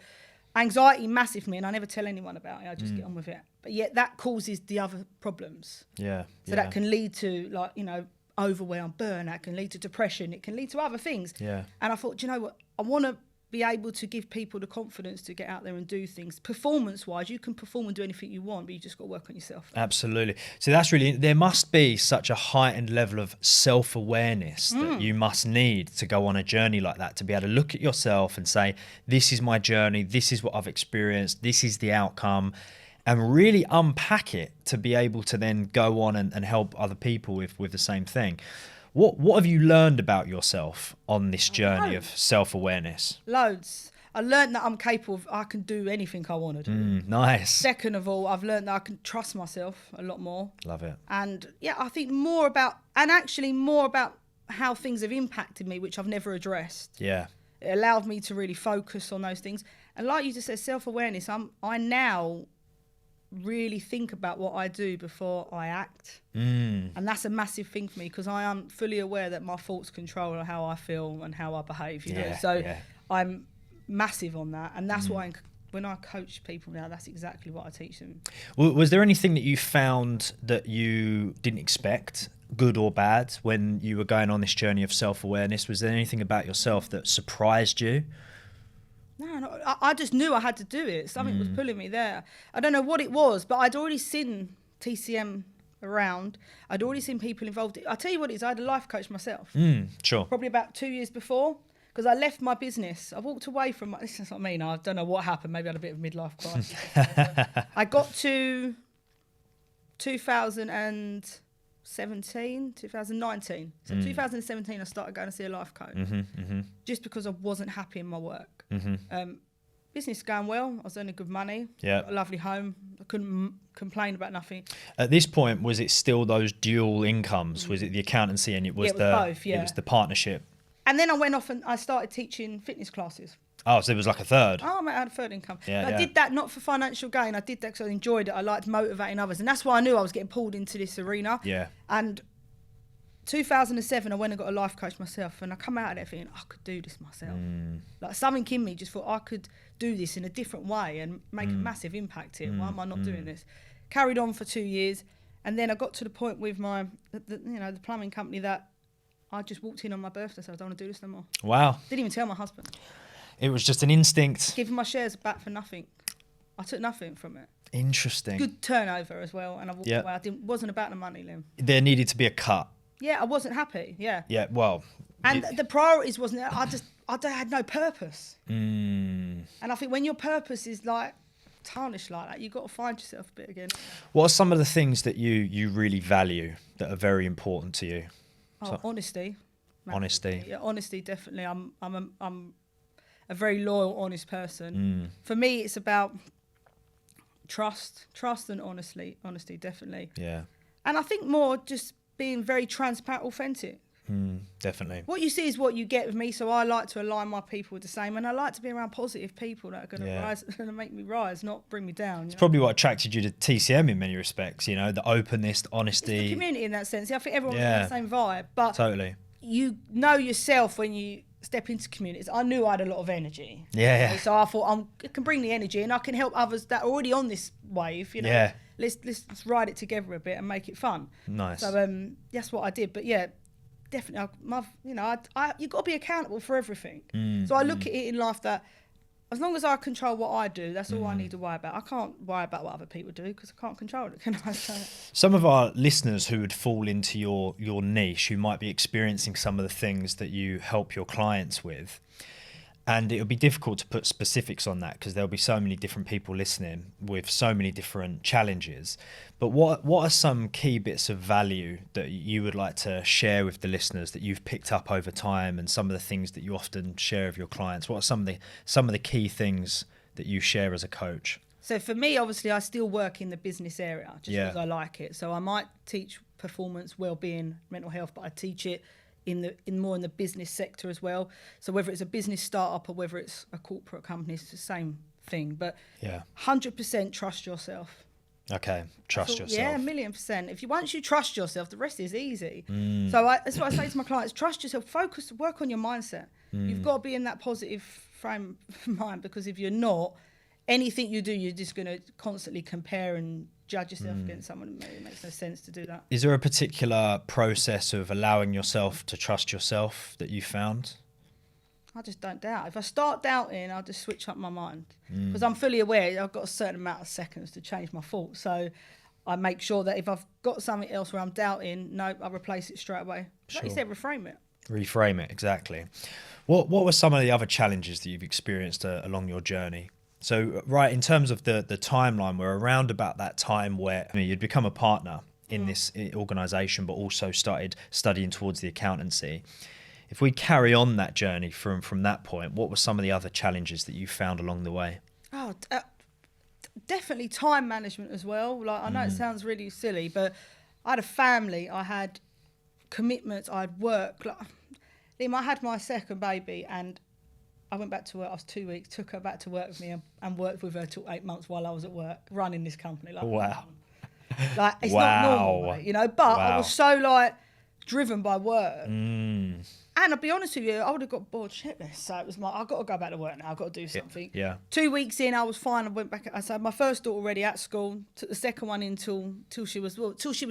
anxiety massive for me, and I never tell anyone about it. I just get on with it. But yet that causes the other problems. Yeah. So that can lead to, like, you know, overwhelm, burnout, can lead to depression. It can lead to other things. Yeah. And I thought, do you know what? I want to be able to give people the confidence to get out there and do things. Performance-wise, you can perform and do anything you want, but you just got to work on yourself. Absolutely. So that's really, there must be such a heightened level of self-awareness that you must need to go on a journey like that, to be able to look at yourself and say, this is my journey, this is what I've experienced, this is the outcome, and really unpack it to be able to then go on and help other people with the same thing. What have you learned about yourself on this journey of self-awareness? Loads. I learned that I'm capable of, I can do anything I want to do. Nice. Second of all, I've learned that I can trust myself a lot more. Love it. And yeah, I think more about how things have impacted me, which I've never addressed. Yeah. It allowed me to really focus on those things. And like you just said, self-awareness, I now really think about what I do before I act. And that's a massive thing for me, because I am fully aware that my thoughts control how I feel and how I behave, you know. So I'm massive on that, and that's why when I coach people now, that's exactly what I teach them. Was there anything that you found that you didn't expect, good or bad, when you were going on this journey of self-awareness? Was there anything about yourself that surprised you? No, I just knew I had to do it. Something was pulling me there. I don't know what it was, but I'd already seen TCM around. I'd already seen people involved. I'll tell you what it is, I had a life coach myself. Sure. Probably about 2 years before, because I left my business. I walked away from this is what I mean. I don't know what happened. Maybe I had a bit of midlife crisis. I got to 2019. So 2017, I started going to see a life coach, just because I wasn't happy in my work. Business going well. I was earning good money. Yeah. Got a lovely home. I couldn't complain about nothing. At this point, was it still those dual incomes? Was it the accountancy and it was both, it was the partnership? And then I went off and I started teaching fitness classes. Oh, so there was like a third. Oh, I had a third income. Yeah, I did that not for financial gain. I did that because I enjoyed it. I liked motivating others. And that's why I knew I was getting pulled into this arena. Yeah. And 2007, I went and got a life coach myself. And I come out of there thinking, I could do this myself. Like something in me just thought I could do this in a different way and make a massive impact here. Why am I not doing this? Carried on for 2 years. And then I got to the point with the plumbing company that I just walked in on my birthday. So I don't want to do this no more. Wow. Didn't even tell my husband. It was just an instinct. Giving my shares back for nothing. I took nothing from it. Interesting. Good turnover as well, and I walked away. Wasn't about the money, Lim. There needed to be a cut. Yeah, I wasn't happy. Yeah. Yeah. Well. And the priorities wasn't. I had no purpose. And I think when your purpose is like tarnished like that, you've got to find yourself a bit again. What are some of the things that you really value that are very important to you? Honesty. Honesty. Yeah, honesty definitely. I'm a very loyal, honest person. For me, it's about trust and honesty definitely. Yeah. And I think more just being very transparent, authentic. Definitely. What you see is what you get with me, so I like to align my people with the same, and I like to be around positive people that are going to rise, going to make me rise, not bring me down. It's probably what attracted you to TCM in many respects, you know, the openness, honesty. It's the community in that sense. I think everyone's got the same vibe, but totally. You know yourself when you step into communities. I knew I had a lot of energy. Yeah. So I thought I can bring the energy and I can help others that are already on this wave, you know. Yeah. Let's ride it together a bit and make it fun. Nice. So that's what I did. But yeah, definitely, you've got to be accountable for everything. So I look at it in life that as long as I control what I do, that's all I need to worry about. I can't worry about what other people do because I can't control it, can I? Some of our listeners who would fall into your niche, who might be experiencing some of the things that you help your clients with, and it would be difficult to put specifics on that because there'll be so many different people listening with so many different challenges. But what are some key bits of value that you would like to share with the listeners that you've picked up over time, and some of the things that you often share with your clients? What are some of the key things that you share as a coach? So for me, obviously, I still work in the business area just because I like it. So I might teach performance, well-being, mental health, but I teach it in more in the business sector as well. So whether it's a business startup or whether it's a corporate company, it's the same thing. But 100% trust yourself. Okay, trust yourself. Yeah, 1,000,000%. Once you trust yourself, the rest is easy. So that's what I say to my clients: trust yourself, focus, work on your mindset. You've got to be in that positive frame of mind, because if you're not, anything you do, you're just going to constantly compare and judge yourself against someone. It makes no sense to do that. Is there a particular process of allowing yourself to trust yourself that you found? I just don't doubt. If I start doubting, I'll just switch up my mind, because I'm fully aware I've got a certain amount of seconds to change my thoughts. So I make sure that if I've got something else where I'm doubting, no, I'll replace it straight away. Like you said, reframe it. Reframe it, exactly. What were some of the other challenges that you've experienced along your journey? So, right, in terms of the timeline, we're around about that time where you'd become a partner in this organisation, but also started studying towards the accountancy. If we carry on that journey from that point, what were some of the other challenges that you found along the way? Oh, definitely time management as well. Like, I know it sounds really silly, but I had a family, I had commitments, I had work. Like, Liam, I had my second baby and I went back to work. I was 2 weeks, took her back to work with me and worked with her till 8 months while I was at work running this company. Like, wow. Like, it's not normal, mate, you know, but I was so like driven by work. And I'll be honest with you, I would have got bored shitless. So it was I've got to go back to work now. I've got to do something. Yeah. 2 weeks in, I was fine. I went back. I had my first daughter already at school. Took the second one in till she was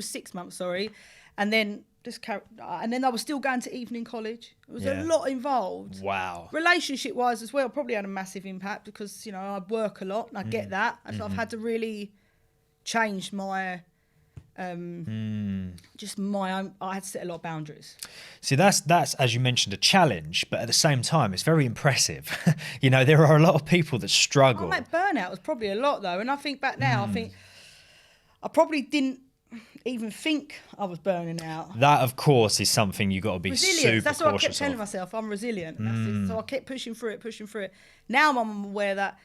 6 months. Sorry, and then and then I was still going to evening college. It was a lot involved. Wow. Relationship wise as well, probably had a massive impact because I work a lot and I get that, and so I've had to really change my. Just my own. I had to set a lot of boundaries. See, that's as you mentioned, a challenge, but at the same time, it's very impressive. There are a lot of people that struggle. Oh, mate, burnout was probably a lot though, and I think back now, I think I probably didn't even think I was burning out. That, of course, is something you got to be Resilience. super That's what I kept cautious telling of. myself. I'm resilient. That's it. So I kept pushing through it. Now I'm aware that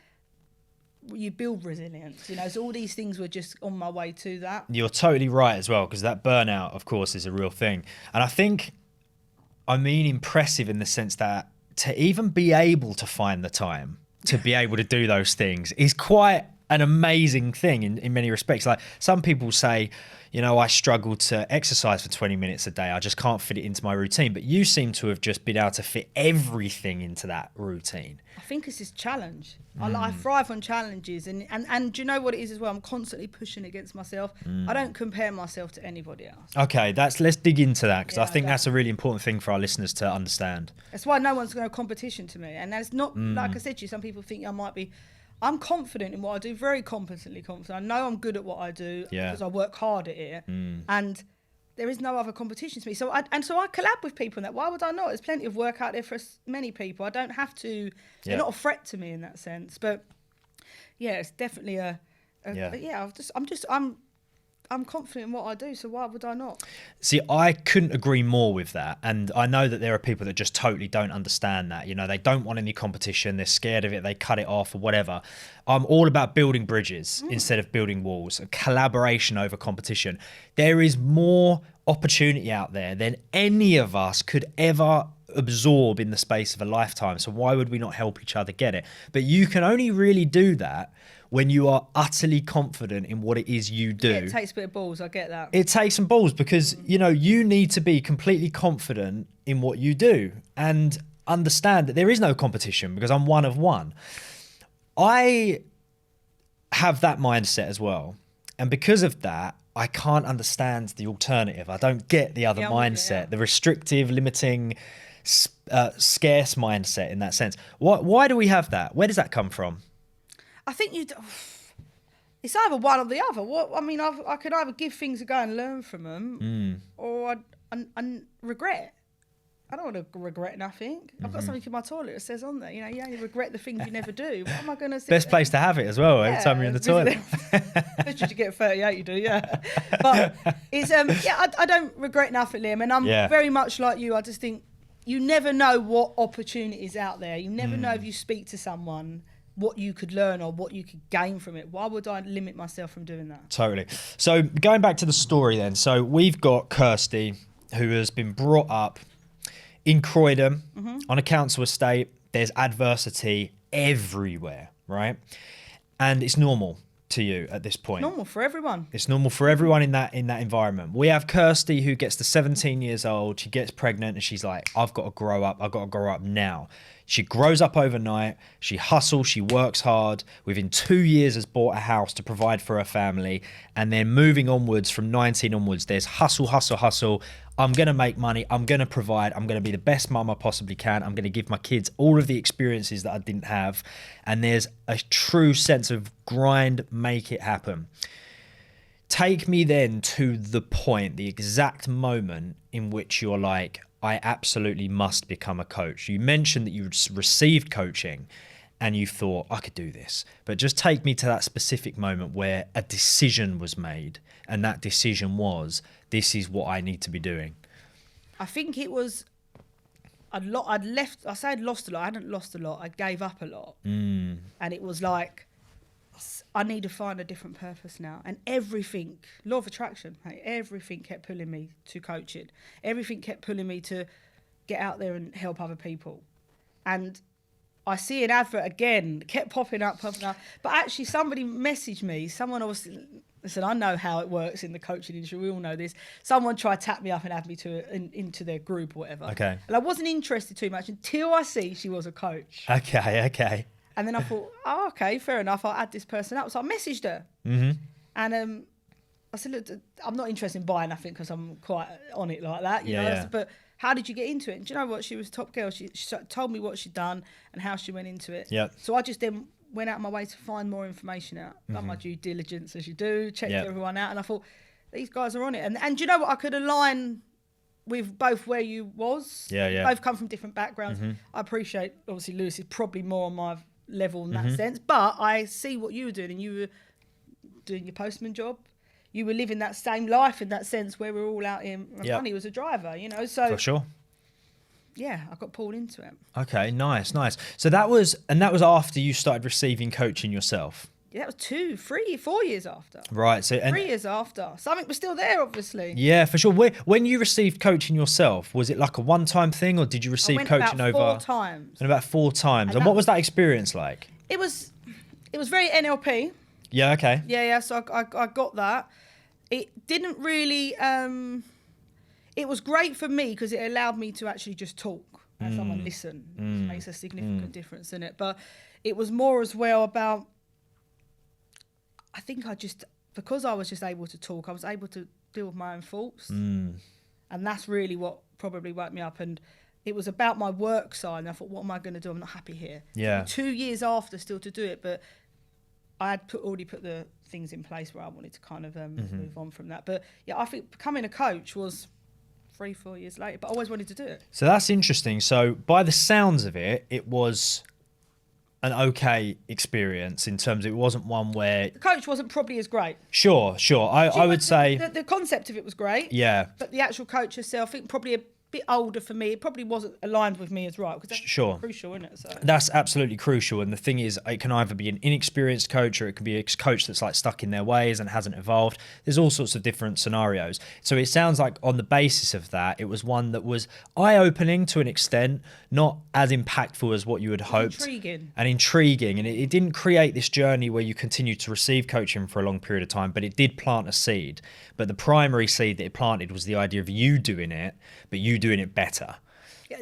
you build resilience, so all these things were just on my way to that. You're totally right as well, because that burnout, of course, is a real thing. And I think, impressive in the sense that to even be able to find the time to be able to do those things is quite an amazing thing in many respects. Like, some people say, I struggle to exercise for 20 minutes a day. I just can't fit it into my routine. But you seem to have just been able to fit everything into that routine. I think it's this challenge. I thrive on challenges. And do you know what it is as well? I'm constantly pushing against myself. I don't compare myself to anybody else. Okay, let's dig into that, because I think that's a really important thing for our listeners to understand. That's why no one's going to competition to me. And that's not, like I said to you, some people think I might be... I'm confident in what I do, very competently confident. I know I'm good at what I do because I work hard at it, and there is no other competition to me. So I collab with people in that. Why would I not? There's plenty of work out there for many people. I don't have to. They're not a threat to me in that sense. But yeah, it's definitely I'm confident in what I do, so why would I not? See, I couldn't agree more with that. And I know that there are people that just totally don't understand that. They don't want any competition. They're scared of it. They cut it off or whatever. I'm all about building bridges instead of building walls, collaboration over competition. There is more opportunity out there than any of us could ever absorb in the space of a lifetime. So why would we not help each other get it? But you can only really do that when you are utterly confident in what it is you do. Yeah, it takes a bit of balls, I get that. It takes some balls because, you need to be completely confident in what you do and understand that there is no competition because I'm one of one. I have that mindset as well. And because of that, I can't understand the alternative. I don't get the other mindset, the restrictive, limiting, scarce mindset in that sense. Why do we have that? Where does that come from? I think it's either one or the other. I could either give things a go and learn from them, or I regret. I don't want to regret nothing. I've got something in my toilet that says on there, you only regret the things you never do. What am I going to say? Best place to have it as well, every time you're in the toilet. Especially to get 38, you do, yeah. But it's, I don't regret nothing, Liam, and I'm very much like you. I just think you never know what opportunities out there. You never know if you speak to someone what you could learn or what you could gain from it. Why would I limit myself from doing that? Totally. So going back to the story then. So we've got Kirsty, who has been brought up in Croydon on a council estate. There's adversity everywhere, right? And it's normal to you at this point? Normal for everyone. It's normal for everyone in that environment. We have Kirsty, who gets to 17 years old. She gets pregnant and she's like, I've got to grow up. I've got to grow up now. She grows up overnight. She hustles. She works hard. Within 2 years has bought a house to provide for her family. And then moving onwards from 19 onwards, there's hustle, hustle, hustle. I'm going to make money. I'm going to provide. I'm going to be the best mum I possibly can. I'm going to give my kids all of the experiences that I didn't have. And there's a true sense of grind, make it happen. Take me then to the point, the exact moment in which you're like, I absolutely must become a coach. You mentioned that you received coaching and you thought, I could do this. But just take me to that specific moment where a decision was made, and that decision was, this is what I need to be doing. I think it was a lot. I'd lost a lot. I hadn't lost a lot. I gave up a lot. And it was like, I need to find a different purpose now. And everything, law of attraction, everything kept pulling me to coaching. Everything kept pulling me to get out there and help other people. And I see an advert again, kept popping up. But actually somebody messaged me. Someone obviously, listen, I know how it works in the coaching industry. We all know this. Someone tried to tap me up and add me into their group or whatever. Okay. And I wasn't interested too much until I see she was a coach. Okay. And then I thought, oh, okay, fair enough. I'll add this person up. So I messaged her. And I said, look, I'm not interested in buying nothing because I'm quite on it like that. You know? Yeah. But how did you get into it? And do you know what? She was top girl. She told me what she'd done and how she went into it. Yep. So I just then went out of my way to find more information out. Done my due diligence as you do, checked everyone out. And I thought, these guys are on it. And do you know what? I could align with both where you was. Yeah. Both come from different backgrounds. I appreciate, obviously, Lewis is probably more on my level in that sense, but I see what you were doing, and you were doing your postman job. You were living that same life in that sense where we're all out in. Funny was a driver, you know. So for sure. Yeah, I got pulled into it. Okay, nice. So that was after you started receiving coaching yourself. Yeah, that was 2, 3, 4 years after. Right. So 3 years after. Something was still there, obviously. Yeah, for sure. When you received coaching yourself, was it like a one-time thing, or did you receive coaching over? About 4 times. And about 4 times. And what was that experience like? It was very NLP. Yeah. Okay. Yeah. So I got that. It didn't really. It was great for me because it allowed me to actually just talk and someone listen. Which makes a significant difference in it. But it was more as well about. I think because I was just able to talk, I was able to deal with my own thoughts. And that's really what probably woke me up. And it was about my work side. And I thought, what am I going to do? I'm not happy here. Yeah. 2 years after still to do it. But I had already put the things in place where I wanted to kind of move on from that. But yeah, I think becoming a coach was 3-4 years later, but I always wanted to do it. So that's interesting. So by the sounds of it, it was an okay experience in terms of it wasn't one where... The coach wasn't probably as great. Sure. I would say... The concept of it was great. Yeah. But the actual coach herself, I think probably a bit older for me. It probably wasn't aligned with me as right. Because that's crucial, isn't it? So. That's absolutely crucial. And the thing is, it can either be an inexperienced coach or it can be a coach that's like stuck in their ways and hasn't evolved. There's all sorts of different scenarios. So it sounds like on the basis of that, it was one that was eye-opening to an extent, not as impactful as what you had hoped. Intriguing. And it didn't create this journey where you continue to receive coaching for a long period of time, but it did plant a seed. But the primary seed that it planted was the idea of you doing it, but you doing it better.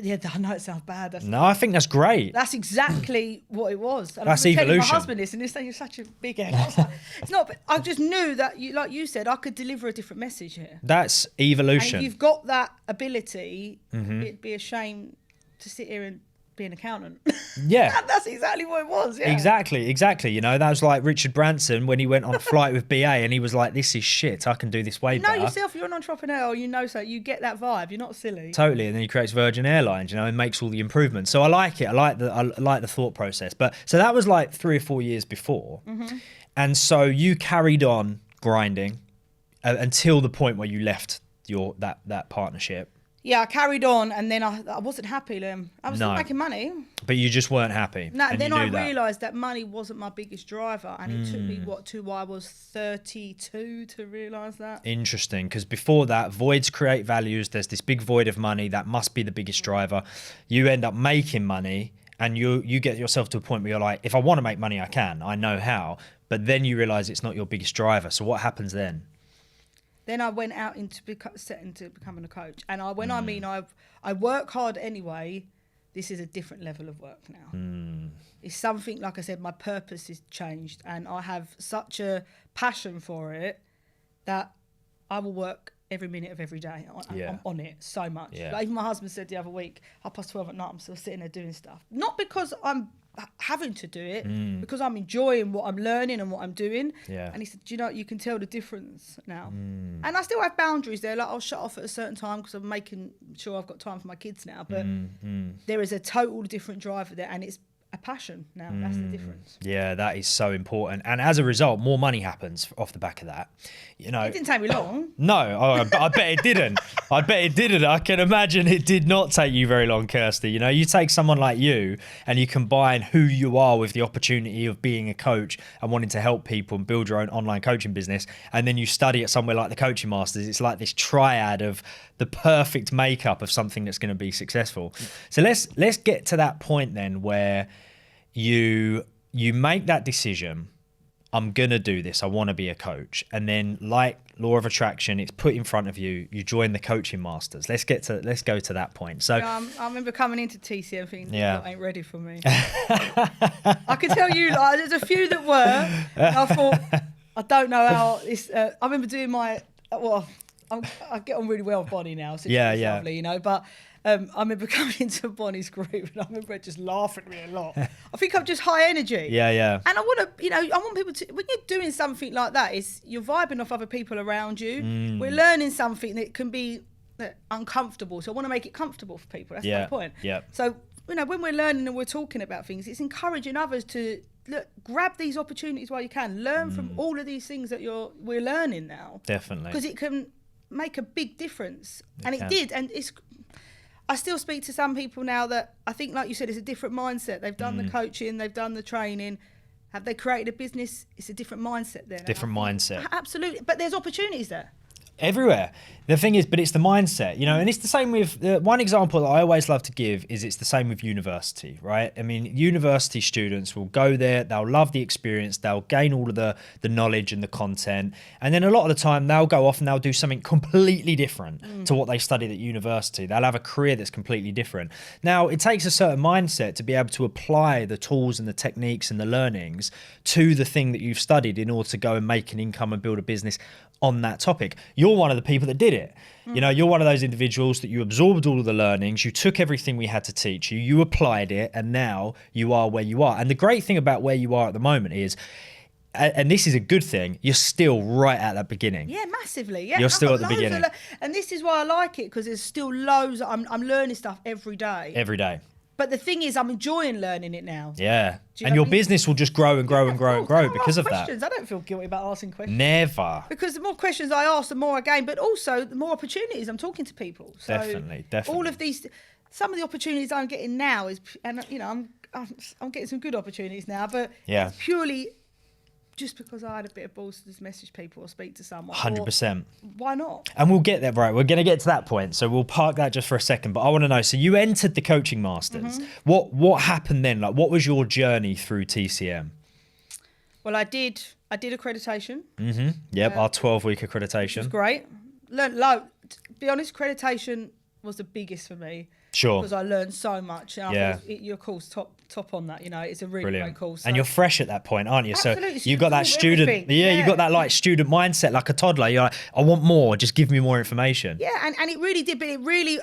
Yeah, I know it sounds bad. No, I think that's great. That's exactly what it was. And that's I was evolution. telling my husband this, and he's saying, you're such a big head. I was like, it's not, but I just knew that, like you said, I could deliver a different message here. That's evolution. And if you've got that ability, it'd be a shame to sit here and be an accountant. Yeah. That's exactly what it was. Yeah. Exactly. You know, that was like Richard Branson when he went on a flight with BA and he was like, this is shit. I can do this way better. You know yourself, you're an entrepreneur, so you get that vibe. You're not silly. Totally. And then he creates Virgin Airlines, and makes all the improvements. So I like it. I like the thought process. But so that was like 3 or 4 years before. And so you carried on grinding until the point where you left that partnership. Yeah, I carried on, and then I wasn't happy, Liam. I was still making money. But you just weren't happy. No, and then I realised that money wasn't my biggest driver, and it took me, till I was 32 to realise that. Interesting, because before that, voids create values. There's this big void of money. That must be the biggest driver. You end up making money, and you get yourself to a point where you're like, if I want to make money, I can. I know how. but then you realize it's not your biggest driver. So what happens then? Then I went out into becoming a coach. And I work hard anyway. This is a different level of work now. It's something, like I said, my purpose has changed, and I have such a passion for it that I will work every minute of every day. I'm on it so much. Yeah. Like even my husband said the other week, 12:30 at night, I'm still sitting there doing stuff. Not because I'm having to do it, because I'm enjoying what I'm learning and what I'm doing. Yeah. And he said, do you know, you can tell the difference now. And I still have boundaries there. Like I'll shut off at a certain time because I'm making sure I've got time for my kids now. But there is a total different driver there, and it's a passion now. That's the difference. Yeah, that is so important. And as a result, more money happens off the back of that. You know, It didn't take me long. No, I bet it didn't. I bet it didn't. I can imagine it did not take you very long, Kirsty. You know, you take someone like you and you combine who you are with the opportunity of being a coach and wanting to help people and build your own online coaching business. And then you study at somewhere like the Coaching Masters. It's like this triad of the perfect makeup of something that's going to be successful. So let's get to that point then where you make that decision. I'm going to do this. I want to be a coach. And then like law of attraction, it's put in front of you. You join the Coaching Masters. Let's go to that point. So I remember coming into TCM thinking, Yeah. that ain't ready for me. I can tell you, like, there's a few that were. And I thought, I don't know how this. I remember doing my. I get on really well with Bonnie now, so it's lovely, you know. But I remember coming into Bonnie's group, and I remember her just laughing at me a lot. I think I'm just high energy. Yeah. And I want to, I want people to, when you're doing something like that, you're vibing off other people around you. We're learning something that can be uncomfortable. So I want to make it comfortable for people. That's my point. Yeah. So, when we're learning and we're talking about things, it's encouraging others to grab these opportunities while you can. Learn from all of these things that we're learning now. Definitely. Because it can make a big difference. It did. And I still speak to some people now that I think, like you said, it's a different mindset. They've done the coaching, they've done the training. Have they created a business? It's a different mindset there. Different mindset. Absolutely. But there's opportunities there. Everywhere. The thing is, but it's the mindset, and it's the same with one example that I always love to give is it's the same with university, right? I mean, university students will go there, they'll love the experience, they'll gain all of the knowledge and the content. And then a lot of the time they'll go off and they'll do something completely different to what they studied at university. They'll have a career that's completely different. Now, it takes a certain mindset to be able to apply the tools and the techniques and the learnings to the thing that you've studied in order to go and make an income and build a business on that topic. You're one of the people that did it. You're one of those individuals that you absorbed all of the learnings, you took everything we had to teach you, you applied it, and now you are where you are. And the great thing about where you are at the moment is, and this is a good thing, you're still right at that beginning. Yeah, massively. Yeah, you're still at the beginning. And this is why I like it, because there's still loads. I'm learning stuff every day. Every day. But the thing is, I'm enjoying learning it now. Yeah. And your business will just grow and grow and grow and grow because of that. I don't feel guilty about asking questions. Never. Because the more questions I ask, the more I gain, but also the more opportunities I'm talking to people. So Definitely. all of these, some of the opportunities I'm getting now is, and I'm getting some good opportunities now, but it's purely just because I had a bit of balls to just message people or speak to someone. 100%. Why not? And we'll get there, right? We're going to get to that point. So we'll park that just for a second. But I want to know, so you entered the Coaching Masters. What happened then? Like, what was your journey through TCM? Well, I did accreditation. Yep, our 12-week accreditation. It was great. Learned loads. To be honest, accreditation was the biggest for me. Sure. Because I learned so much. And I thought your course top on that. It's a really great course. So. And you're fresh at that point, aren't you? Absolutely. So you got that student. Yeah, you got that like student mindset, like a toddler. You're like, I want more. Just give me more information. Yeah, and it really did. But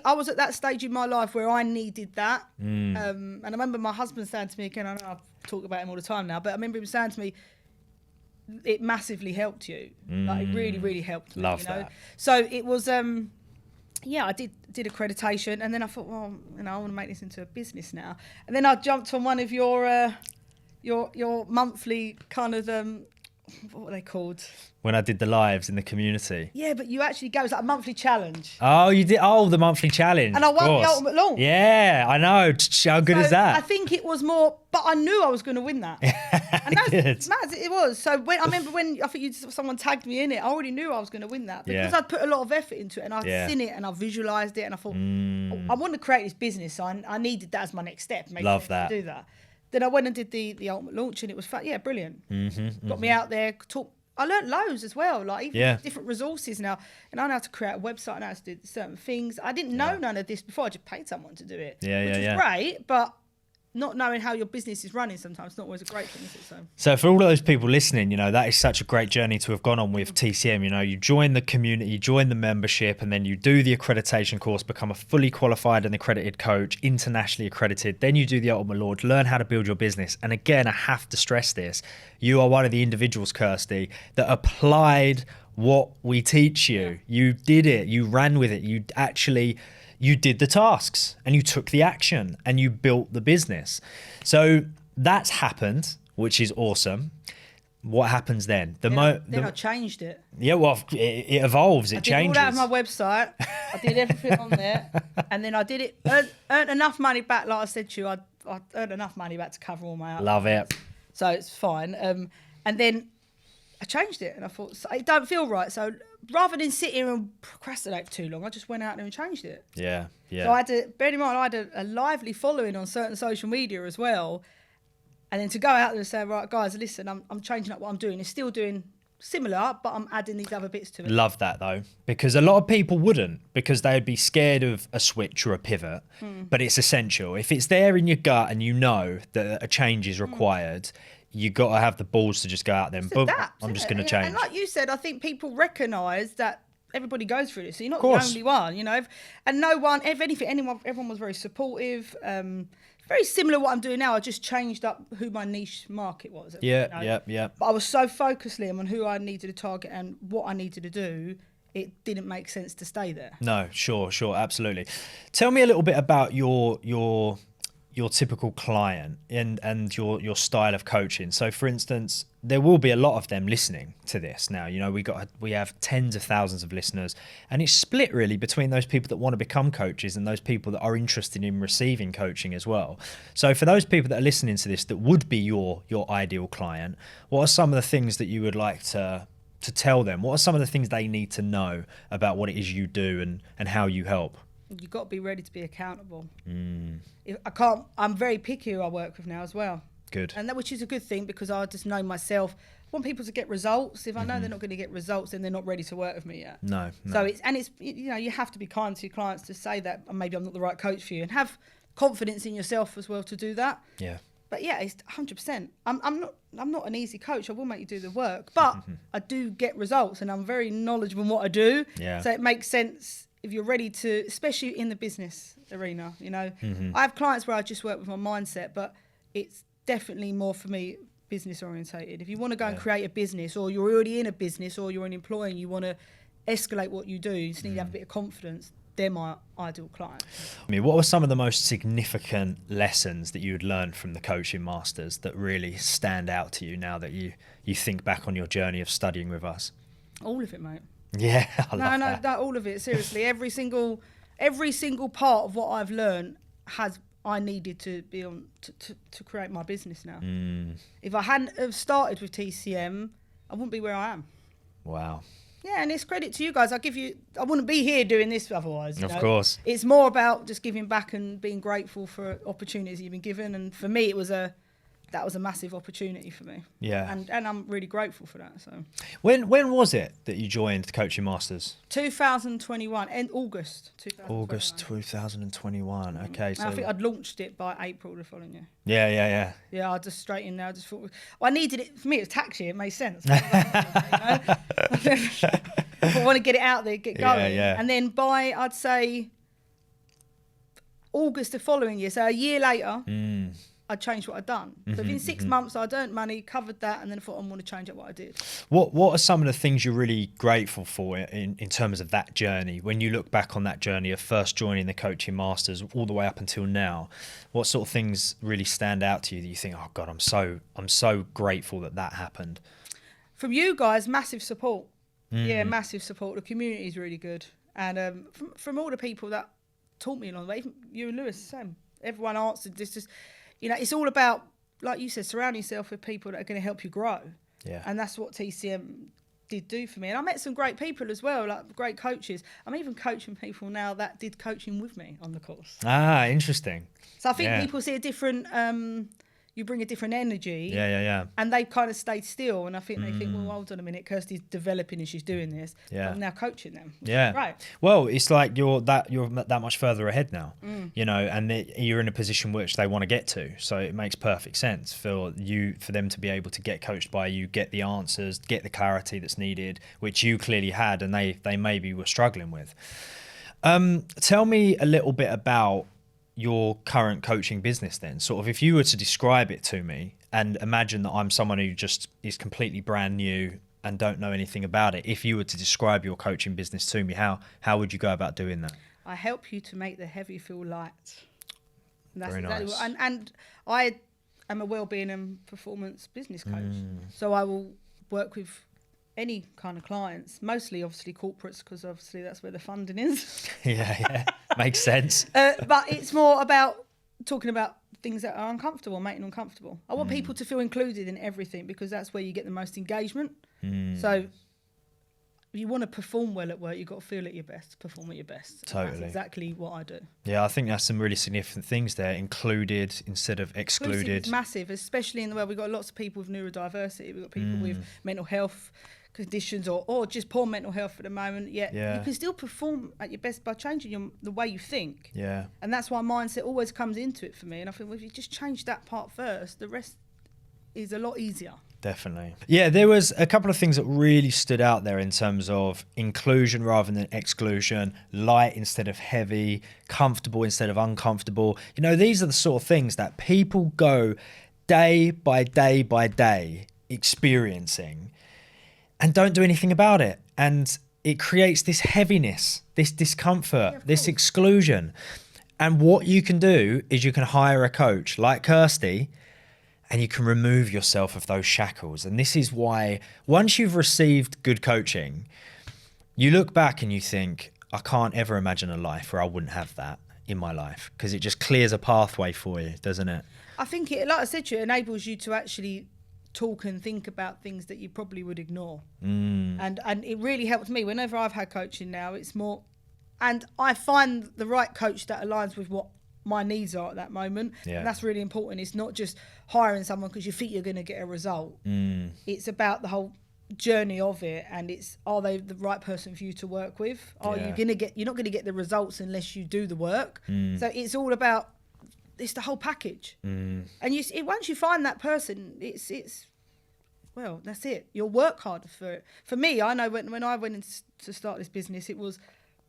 I was at that stage in my life where I needed that. And I remember my husband saying to me again. I know I talk about him all the time now, but I remember him saying to me, it massively helped you. Like it really, really helped me. Love that. So it was. I did accreditation, and then I thought, well, I want to make this into a business now. And then I jumped on one of your monthly kind of what were they called? When I did the lives in the community. Yeah, but you actually go, it was like a monthly challenge. Oh, you did? Oh, the monthly challenge. And I won the ultimate launch. Yeah, I know. How good is that? I think it was more, but I knew I was going to win that. And that's mad, it was. So I remember when I think someone tagged me in it, I already knew I was going to win that because I'd put a lot of effort into it, and I'd seen it and I visualized it, and I thought, I want to create this business. So I needed that as my next step. Love that. To do that. Then I went and did the ultimate launch, and it was fun. Yeah, brilliant. Got me out there. I learned loads as well, like even different resources now. And I know how to create a website, I know how to do certain things. I didn't know none of this before. I just paid someone to do it, which was great. But not knowing how your business is running sometimes not always a great thing, is it? So for all of those people listening, that is such a great journey to have gone on with TCM. You join the community, you join the membership, and then you do the accreditation course, become a fully qualified and accredited coach, internationally accredited. Then you do the Ultimate Launch, learn how to build your business. And again, I have to stress this. You are one of the individuals, Kirsty, that applied what we teach you. You did it. You ran with it. You did the tasks and you took the action and you built the business. So that's happened, which is awesome. What happens then? Then I changed it. Yeah, well, it evolves, it changes. I did all that on my website. I did everything on there. And then I did it, earned enough money back, like I said to you, I earned enough money back to cover all my outfits. Love it. So it's fine. And then I changed it and I thought, it don't feel right. So rather than sit here and procrastinate too long, I just went out there and changed it. Yeah. So I had to, bear in mind, I had a lively following on certain social media as well. And then to go out there and say, right, guys, listen, I'm changing up what I'm doing. It's still doing similar, but I'm adding these other bits to it. Love that, though, because a lot of people wouldn't, because they'd be scared of a switch or a pivot. But it's essential. If it's there in your gut and you know that a change is required, you got to have the balls to just go out there and boom, I'm just going to change. And like you said, I think people recognise that everybody goes through this. So you're not the only one, And no one, if anything, everyone was very supportive. Very similar to what I'm doing now. I just changed up who my niche market was. Yeah. But I was so focused, Liam, on who I needed to target and what I needed to do. It didn't make sense to stay there. No, sure, absolutely. Tell me a little bit about your typical client and your style of coaching. So, for instance, there will be a lot of them listening to this now. We have tens of thousands of listeners, and it's split really between those people that want to become coaches and those people that are interested in receiving coaching as well. So, for those people that are listening to this that would be your ideal client, what are some of the things that you would like to tell them? What are some of the things they need to know about what it is you do and how you help? You've got to be ready to be accountable. I'm very picky who I work with now as well. Good. And which is a good thing, because I just know myself. I want people to get results. If I know they're not going to get results, then they're not ready to work with me yet. No. So it's you have to be kind to your clients to say that maybe I'm not the right coach for you, and have confidence in yourself as well to do that. Yeah. But yeah, it's 100%. I'm not an easy coach. I will make you do the work, but I do get results, and I'm very knowledgeable in what I do. Yeah. So it makes sense if you're ready to, especially in the business arena. I have clients where I just work with my mindset, but it's definitely more for me business orientated. If you want to go and create a business, or you're already in a business, or you're an employee and you want to escalate what you do, you just need to have a bit of confidence. They're my ideal client. What were some of the most significant lessons that you had learned from the coaching masters that really stand out to you now that you think back on your journey of studying with us? All of it, mate. Yeah, I love that. No, all of it. Seriously, every single part of what I've learned I needed to be on to create my business now. If I hadn't have started with TCM, I wouldn't be where I am. Wow. Yeah, and it's credit to you guys. I wouldn't be here doing this otherwise. Of course. It's more about just giving back and being grateful for opportunities you've been given. And for me, that was a massive opportunity for me. Yeah. And I'm really grateful for that. So. When was it that you joined the Coaching Masters? 2021, in August 2021. August 2021. Okay. So I think I'd launched it by April the following year. Yeah. Yeah, I just straight in there. I just thought, I needed it. For me, it was tax year. It made sense. I want to get it out there, get going. Yeah. And then by, I'd say, August the following year, so a year later, I changed what I'd done. So within 6 months, I'd earned money, covered that, and then I thought, I want to change up what I did. What are some of the things you're really grateful for in terms of that journey? When you look back on that journey of first joining the Coaching Masters all the way up until now, what sort of things really stand out to you that you think, oh God, I'm so grateful that happened? From you guys, massive support. Yeah, massive support. The community is really good. And from all the people that taught me along the way, even you and Lewis, same. Everyone answered this. Just, it's all about, like you said, surrounding yourself with people that are going to help you grow. Yeah. And that's what TCM did do for me. And I met some great people as well, like great coaches. I'm even coaching people now that did coaching with me on the course. Ah, interesting. So I think people see a different, you bring a different energy. Yeah. And they kind of stayed still, and I think they think, well, hold on a minute, Kirsty's developing and she's doing this. Yeah. I'm now coaching them. Yeah. Right. Well, it's like you're that much further ahead now, you know, and you're in a position which they want to get to. So it makes perfect sense for them to be able to get coached by you, get the answers, get the clarity that's needed, which you clearly had, and they maybe were struggling with. Tell me a little bit about your current coaching business then. Sort of, if you were to describe it to me, and imagine that I'm someone who just is completely brand new and don't know anything about it. If you were to describe your coaching business to me, how would you go about doing that? I help you to make the heavy feel light. And that's Very exactly nice. And I am a wellbeing and performance business coach. So I will work with any kind of clients, mostly obviously corporates, because obviously that's where the funding is. Yeah. Makes sense. But it's more about talking about things that are uncomfortable, making them comfortable. I want people to feel included in everything, because that's where you get the most engagement. So if you want to perform well at work, you've got to feel at your best, perform at your best. Totally. That's exactly what I do. Yeah, I think that's some really significant things there. Included instead of excluded. It's massive, especially in the world. We've got lots of people with neurodiversity. We've got people with mental health conditions or just poor mental health at the moment. Yet you can still perform at your best by changing the way you think. Yeah. And that's why mindset always comes into it for me. And I think, well, if you just change that part first, the rest is a lot easier. Definitely. Yeah, there was a couple of things that really stood out there in terms of inclusion rather than exclusion, light instead of heavy, comfortable instead of uncomfortable. You know, these are the sort of things that people go day by day by day experiencing and don't do anything about it. And it creates this heaviness, this discomfort, this exclusion. And what you can do is you can hire a coach like Kirsty, and you can remove yourself of those shackles. And this is why once you've received good coaching, you look back and you think, I can't ever imagine a life where I wouldn't have that in my life, because it just clears a pathway for you, doesn't it? I think it, like I said to you, it enables you to actually talk and think about things that you probably would ignore. And it really helps me whenever I've had coaching now. It's more, and I find the right coach that aligns with what my needs are at that moment. And that's really important. It's not just hiring someone because you think you're going to get a result. It's about the whole journey of it, and it's, are they the right person for you to work with? You're not going to get the results unless you do the work. So it's all about, it's the whole package. And once you find that person, it's well, that's it. You'll work harder for it. For me, I know when I went in to start this business, it was,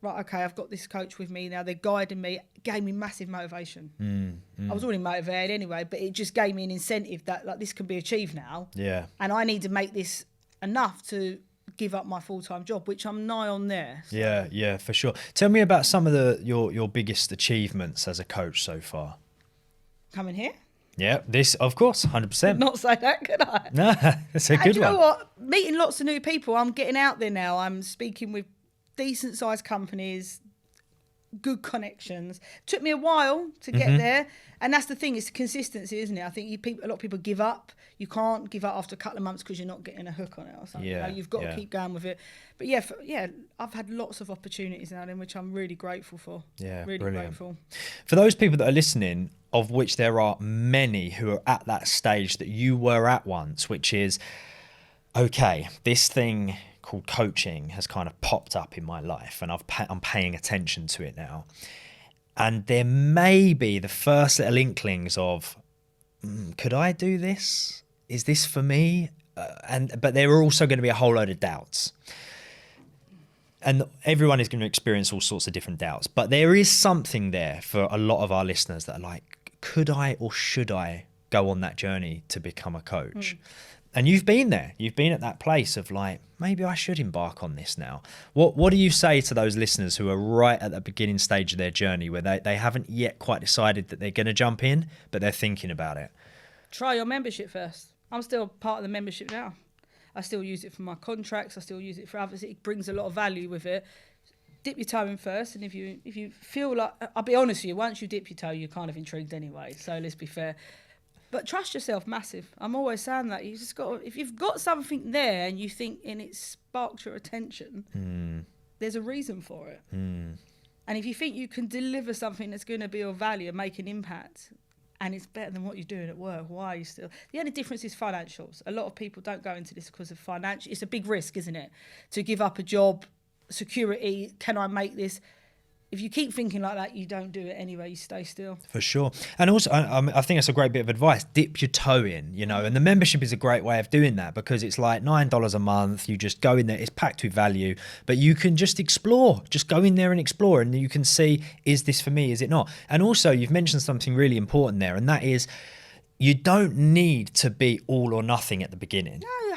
right, okay, I've got this coach with me now. They're guiding me, gave me massive motivation. I was already motivated anyway, but it just gave me an incentive that, like, this can be achieved now. Yeah. And I need to make this enough to give up my full-time job, which I'm nigh on there. So. Yeah, for sure. Tell me about some of your biggest achievements as a coach so far. Coming here? Yeah, this, of course, 100%. Not say that, could I? No, that's a good one. You know what? Meeting lots of new people. I'm getting out there now. I'm speaking with decent sized companies, good connections. Took me a while to get there, and that's the thing, it's consistency, isn't it? I think a lot of people give up. You can't give up after a couple of months because you're not getting a hook on it or something. You know, you've got to keep going with it. But I've had lots of opportunities now, in which I'm really grateful for. Yeah, really brilliant. Grateful. For those people that are listening, of which there are many who are at that stage that you were at once, which is, okay, this thing called coaching has kind of popped up in my life, and I'm paying attention to it now. And there may be the first little inklings of, could I do this? Is this for me? But there are also going to be a whole load of doubts. And everyone is going to experience all sorts of different doubts. But there is something there for a lot of our listeners that are like, could I or should I go on that journey to become a coach? And you've been there. You've been at that place of like, maybe I should embark on this now. What do you say to those listeners who are right at the beginning stage of their journey, where they haven't yet quite decided that they're going to jump in, but they're thinking about it? Try your membership first. I'm still part of the membership now. I still use it for my contracts. I still use it for others. It brings a lot of value with it. Dip your toe in first, and if you feel like, I'll be honest with you, once you dip your toe, you're kind of intrigued anyway. So let's be fair. But trust yourself, massive. I'm always saying that. You just got, if you've got something there and you think and it sparks your attention, there's a reason for it. And if you think you can deliver something that's going to be of value and make an impact, and it's better than what you're doing at work. Why are you still? The only difference is financials. A lot of people don't go into this because of financial. It's a big risk, isn't it? To give up a job, security. Can I make this? If you keep thinking like that, you don't do it anyway. You stay still. For sure. And also, I think that's a great bit of advice. Dip your toe in, you know, and the membership is a great way of doing that because it's like $9 a month. You just go in there. It's packed with value, but you can just explore. Just go in there and explore, and you can see, is this for me? Is it not? And also, you've mentioned something really important there, and that is, you don't need to be all or nothing at the beginning. No,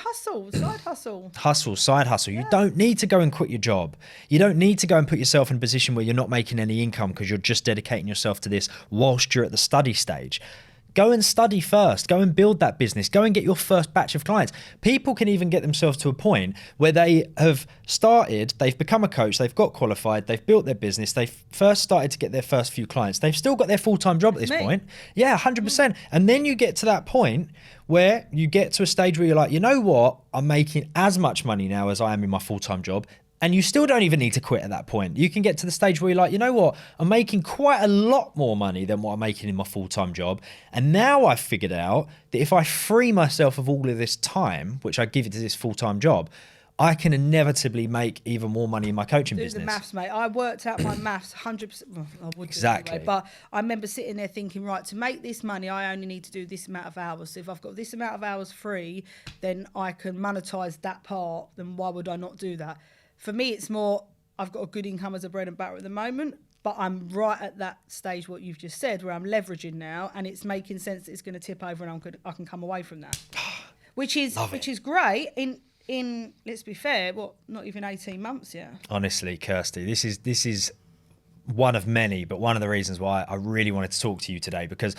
side hustle. Side hustle. You don't need to go and quit your job. You don't need to go and put yourself in a position where you're not making any income because you're just dedicating yourself to this whilst you're at the study stage. Go and study first. Go and build that business. Go and get your first batch of clients. People can even get themselves to a point where they have started, they've become a coach, they've got qualified, they've built their business, they've first started to get their first few clients. They've still got their full-time job at this point. Yeah, 100%. And then you get to that point where you get to a stage where you're like, you know what? I'm making as much money now as I am in my full-time job. And you still don't even need to quit at that point. You can get to the stage where you're like, you know what? I'm making quite a lot more money than what I'm making in my full-time job. And now I've figured out that if I free myself of all of this time, which I give it to this full-time job, I can inevitably make even more money in my coaching business. The maths, mate. I worked out my maths 100%. Well, I would exactly. Anyway, but I remember sitting there thinking, right, to make this money, I only need to do this amount of hours. So if I've got this amount of hours free, then I can monetize that part. Then why would I not do that? For me, it's more, I've got a good income as a bread and butter at the moment, but I'm right at that stage, what you've just said, where I'm leveraging now, and it's making sense that it's going to tip over, and I can come away from that, which is great. In let's be fair, not even 18 months yet. Honestly, Kirsty, this is one of many, but one of the reasons why I really wanted to talk to you today, because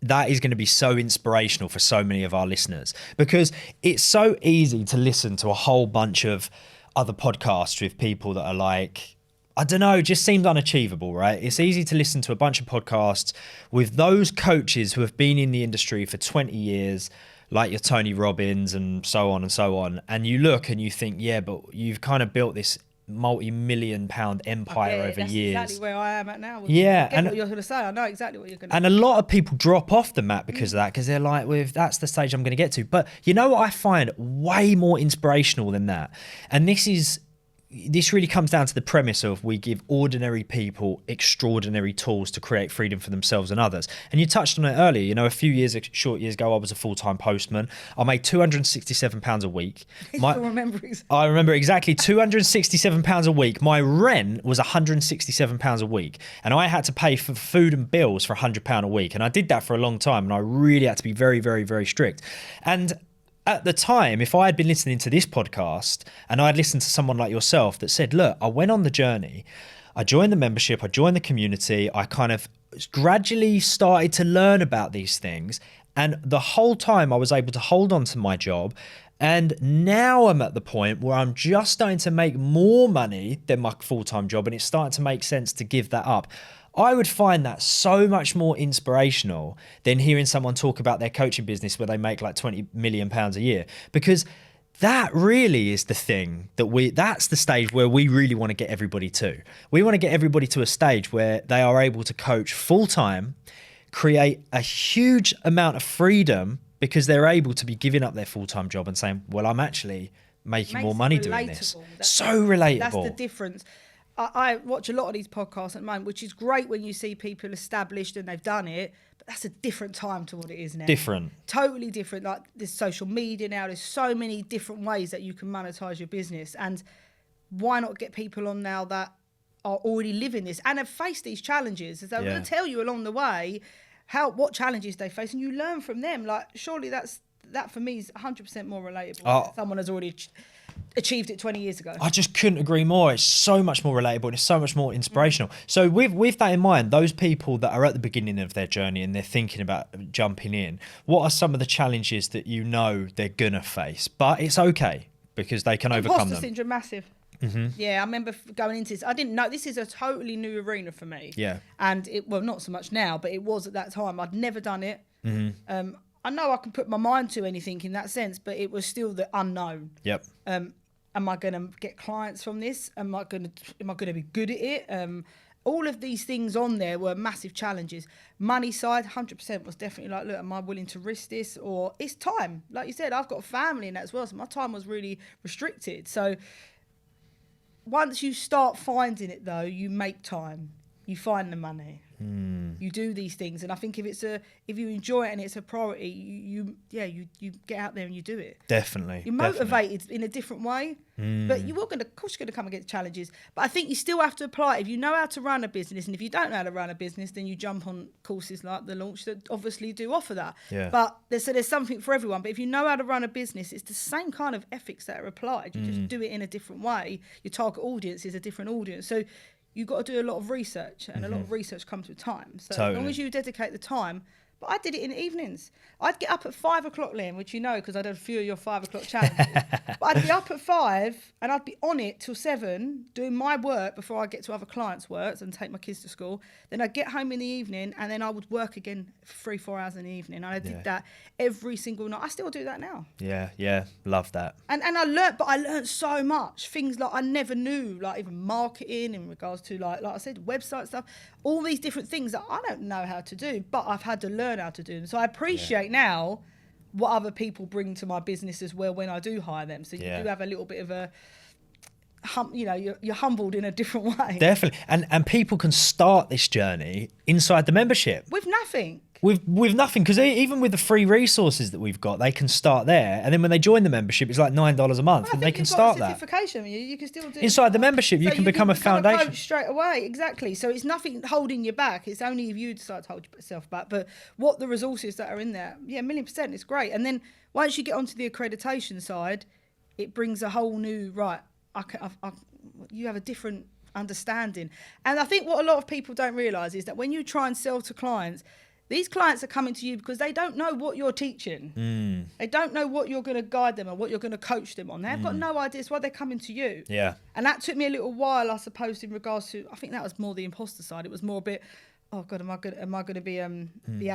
that is going to be so inspirational for so many of our listeners, because it's so easy to listen to a whole bunch of other podcasts with people that are like, I don't know, just seemed unachievable, right? It's easy to listen to a bunch of podcasts with those coaches who have been in the industry for 20 years, like your Tony Robbins and so on and so on. And you look and you think, yeah, but you've kind of built this multi-million-pound empire over years. That's exactly where I am at now. Yeah, and what you're going to say. I know exactly what you're going to say. And a lot of people drop off the mat because of that, because they're like, well, that's the stage I'm going to get to. But you know what I find way more inspirational than that? And this really comes down to the premise of we give ordinary people extraordinary tools to create freedom for themselves and others. And you touched on it earlier. You know, short years ago, I was a full-time postman. I made £267 a week. I remember exactly £267 a week. My rent was £167 a week. And I had to pay for food and bills for £100 a week. And I did that for a long time. And I really had to be very, very, very strict. And at the time, if I had been listening to this podcast and I'd listened to someone like yourself that said, look, I went on the journey, I joined the membership, I joined the community, I kind of gradually started to learn about these things. And the whole time I was able to hold on to my job. And now I'm at the point where I'm just starting to make more money than my full-time job, and it's starting to make sense to give that up. I would find that so much more inspirational than hearing someone talk about their coaching business where they make like £20 million a year, because that really is the thing that's the stage where we really want to get everybody to. We want to get everybody to a stage where they are able to coach full time, create a huge amount of freedom because they're able to be giving up their full-time job and saying, well, I'm actually making more money doing this. So relatable. That's the difference. I watch a lot of these podcasts at the moment, which is great when you see people established and they've done it, but that's a different time to what it is now. Different. Totally different. Like, there's social media now, there's so many different ways that you can monetize your business. And why not get people on now that are already living this and have faced these challenges? As they're going to tell you along the way what challenges they face, and you learn from them. Like, surely that for me is 100% more relatable. Someone has already achieved it 20 years ago. I just couldn't agree more. It's so much more relatable and it's so much more inspirational. So with that in mind, those people that are at the beginning of their journey and they're thinking about jumping in, what are some of the challenges that you know they're gonna face? But it's okay because they can overcome them. Imposter syndrome, massive. Mm-hmm. Yeah, I remember going into this. I didn't know, this is a totally new arena for me. Yeah. And not so much now, but it was at that time. I'd never done it. Mm-hmm. I know I can put my mind to anything in that sense, but it was still the unknown. Yep. Am I going to get clients from this? Am I going to be good at it? all of these things on there were massive challenges. Money side, 100% was definitely like, look, am I willing to risk this? Or it's time. Like you said, I've got a family in that as well, so my time was really restricted. So once you start finding it, though, you make time. You find the money. You do these things, and I think if you enjoy it and it's a priority, you get out there and you do it. Definitely. You're motivated in a different way, but of course you're going to come against challenges. But I think you still have to apply it. If you know how to run a business, and if you don't know how to run a business, then you jump on courses like the Launch that obviously do offer that. Yeah. But there's something for everyone. But if you know how to run a business, it's the same kind of ethics that are applied. You just do it in a different way. Your target audience is a different audience. So you've got to do a lot of research, and a lot of research comes with time. So as long as you dedicate the time. But I did it in the evenings. I'd get up at 5 o'clock, Liam, which you know because I did a few of your 5 o'clock challenges. But I'd be up at 5 and I'd be on it till 7 doing my work before I get to other clients' work and take my kids to school. Then I'd get home in the evening and then I would work again for 3-4 hours in the evening. And I did that every single night. I still do that now. Yeah, love that. And I learned so much. Things like I never knew, like even marketing in regards to like I said, website stuff, all these different things that I don't know how to do, but I've had to learn how to do them. So I appreciate now what other people bring to my business as well when I do hire them. So you do have a little bit of a you're humbled in a different way. Definitely. And people can start this journey inside the membership. With nothing. With nothing, because even with the free resources that we've got, they can start there, and then when they join the membership, it's like $9 a month, and they can start that. Certification. You can still do inside the membership. You can become a foundation. Coach straight away, exactly. So it's nothing holding you back. It's only if you decide to hold yourself back. But what the resources that are in there, 1,000,000%, it's great. And then once you get onto the accreditation side, it brings a whole new you have a different understanding. And I think what a lot of people don't realise is that when you try and sell to clients, these clients are coming to you because they don't know what you're teaching. They don't know what you're going to guide them or what you're going to coach them on. They've got no idea. It's why they're coming to you. Yeah. And that took me a little while, I suppose, in regards to, I think that was more the imposter side. It was more a bit, oh God, am I going to be able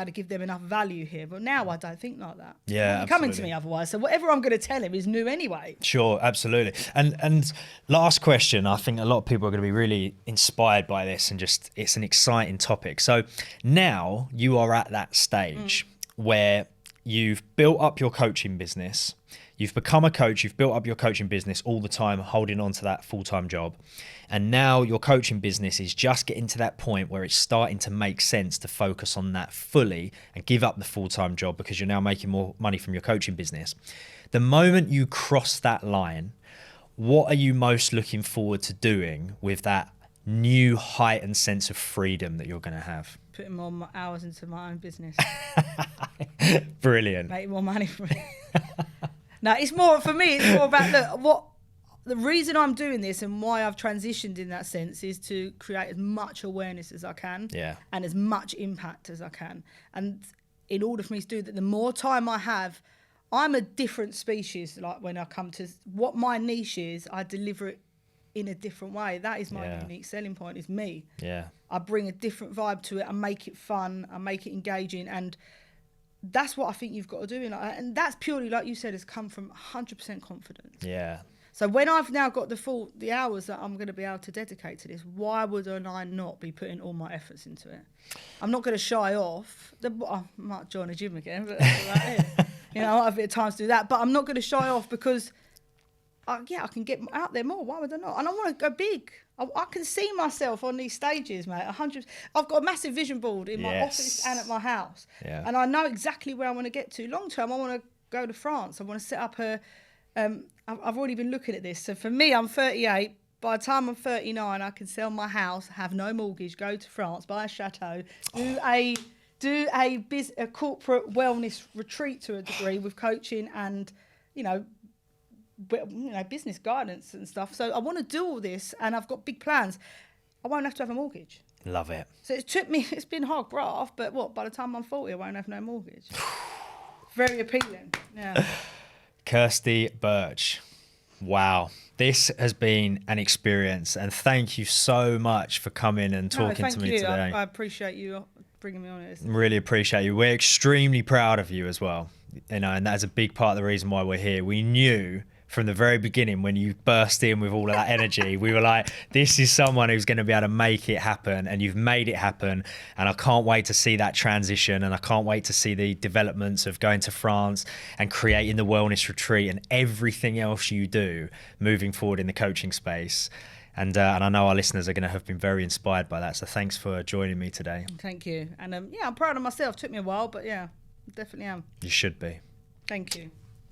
to give them enough value here? But now I don't think like that. Yeah, You're coming to me otherwise. So whatever I'm going to tell him is new anyway. Sure, absolutely. And last question, I think a lot of people are going to be really inspired by this, and just it's an exciting topic. So now you are at that stage where you've built up your coaching business. You've become a coach, you've built up your coaching business all the time, holding on to that full-time job. And now your coaching business is just getting to that point where it's starting to make sense to focus on that fully and give up the full-time job because you're now making more money from your coaching business. The moment you cross that line, what are you most looking forward to doing with that new heightened sense of freedom that you're going to have? Putting more hours into my own business. Brilliant. Making more money from it. No, it's more, for me, it's more about, the reason I'm doing this and why I've transitioned in that sense is to create as much awareness as I can and as much impact as I can. And in order for me to do that, the more time I have, I'm a different species. Like when I come to what my niche is, I deliver it in a different way. That is my unique selling point, is me. Yeah. I bring a different vibe to it. I make it fun. I make it engaging. And that's what I think you've got to do. And that's purely, like you said, has come from 100% confidence. Yeah. So when I've now got the hours that I'm going to be able to dedicate to this, why would I not be putting all my efforts into it? I'm not going to shy off. I might join a gym again, but I have a bit of time to do that. But I'm not going to shy off because, I can get out there more. Why would I not? And I want to go big. I can see myself on these stages, mate. I've got a massive vision board in my office and at my house. Yeah. And I know exactly where I want to get to. Long term, I want to go to France. I want to set up I've already been looking at this. So for me, I'm 38. By the time I'm 39, I can sell my house, have no mortgage, go to France, buy a chateau, do a corporate wellness retreat to a degree with coaching and, business guidance and stuff. So I want to do all this, and I've got big plans. I won't have to have a mortgage. Love it. So it's been hard graft, but by the time I'm 40, I won't have no mortgage. Very appealing. Yeah. Kirsty Birch. Wow. This has been an experience, and thank you so much for coming and talking to me today. I appreciate you bringing me on it. Really appreciate you. We're extremely proud of you as well. And that's a big part of the reason why we're here. We knew from the very beginning when you burst in with all of that energy. We were like, this is someone who's going to be able to make it happen, and you've made it happen. And I can't wait to see that transition, and I can't wait to see the developments of going to France and creating the wellness retreat and everything else you do moving forward in the coaching space. And I know our listeners are going to have been very inspired by that. So thanks for joining me today. Thank you. And yeah, I'm proud of myself. Took me a while, but yeah, definitely am. You should be. Thank you.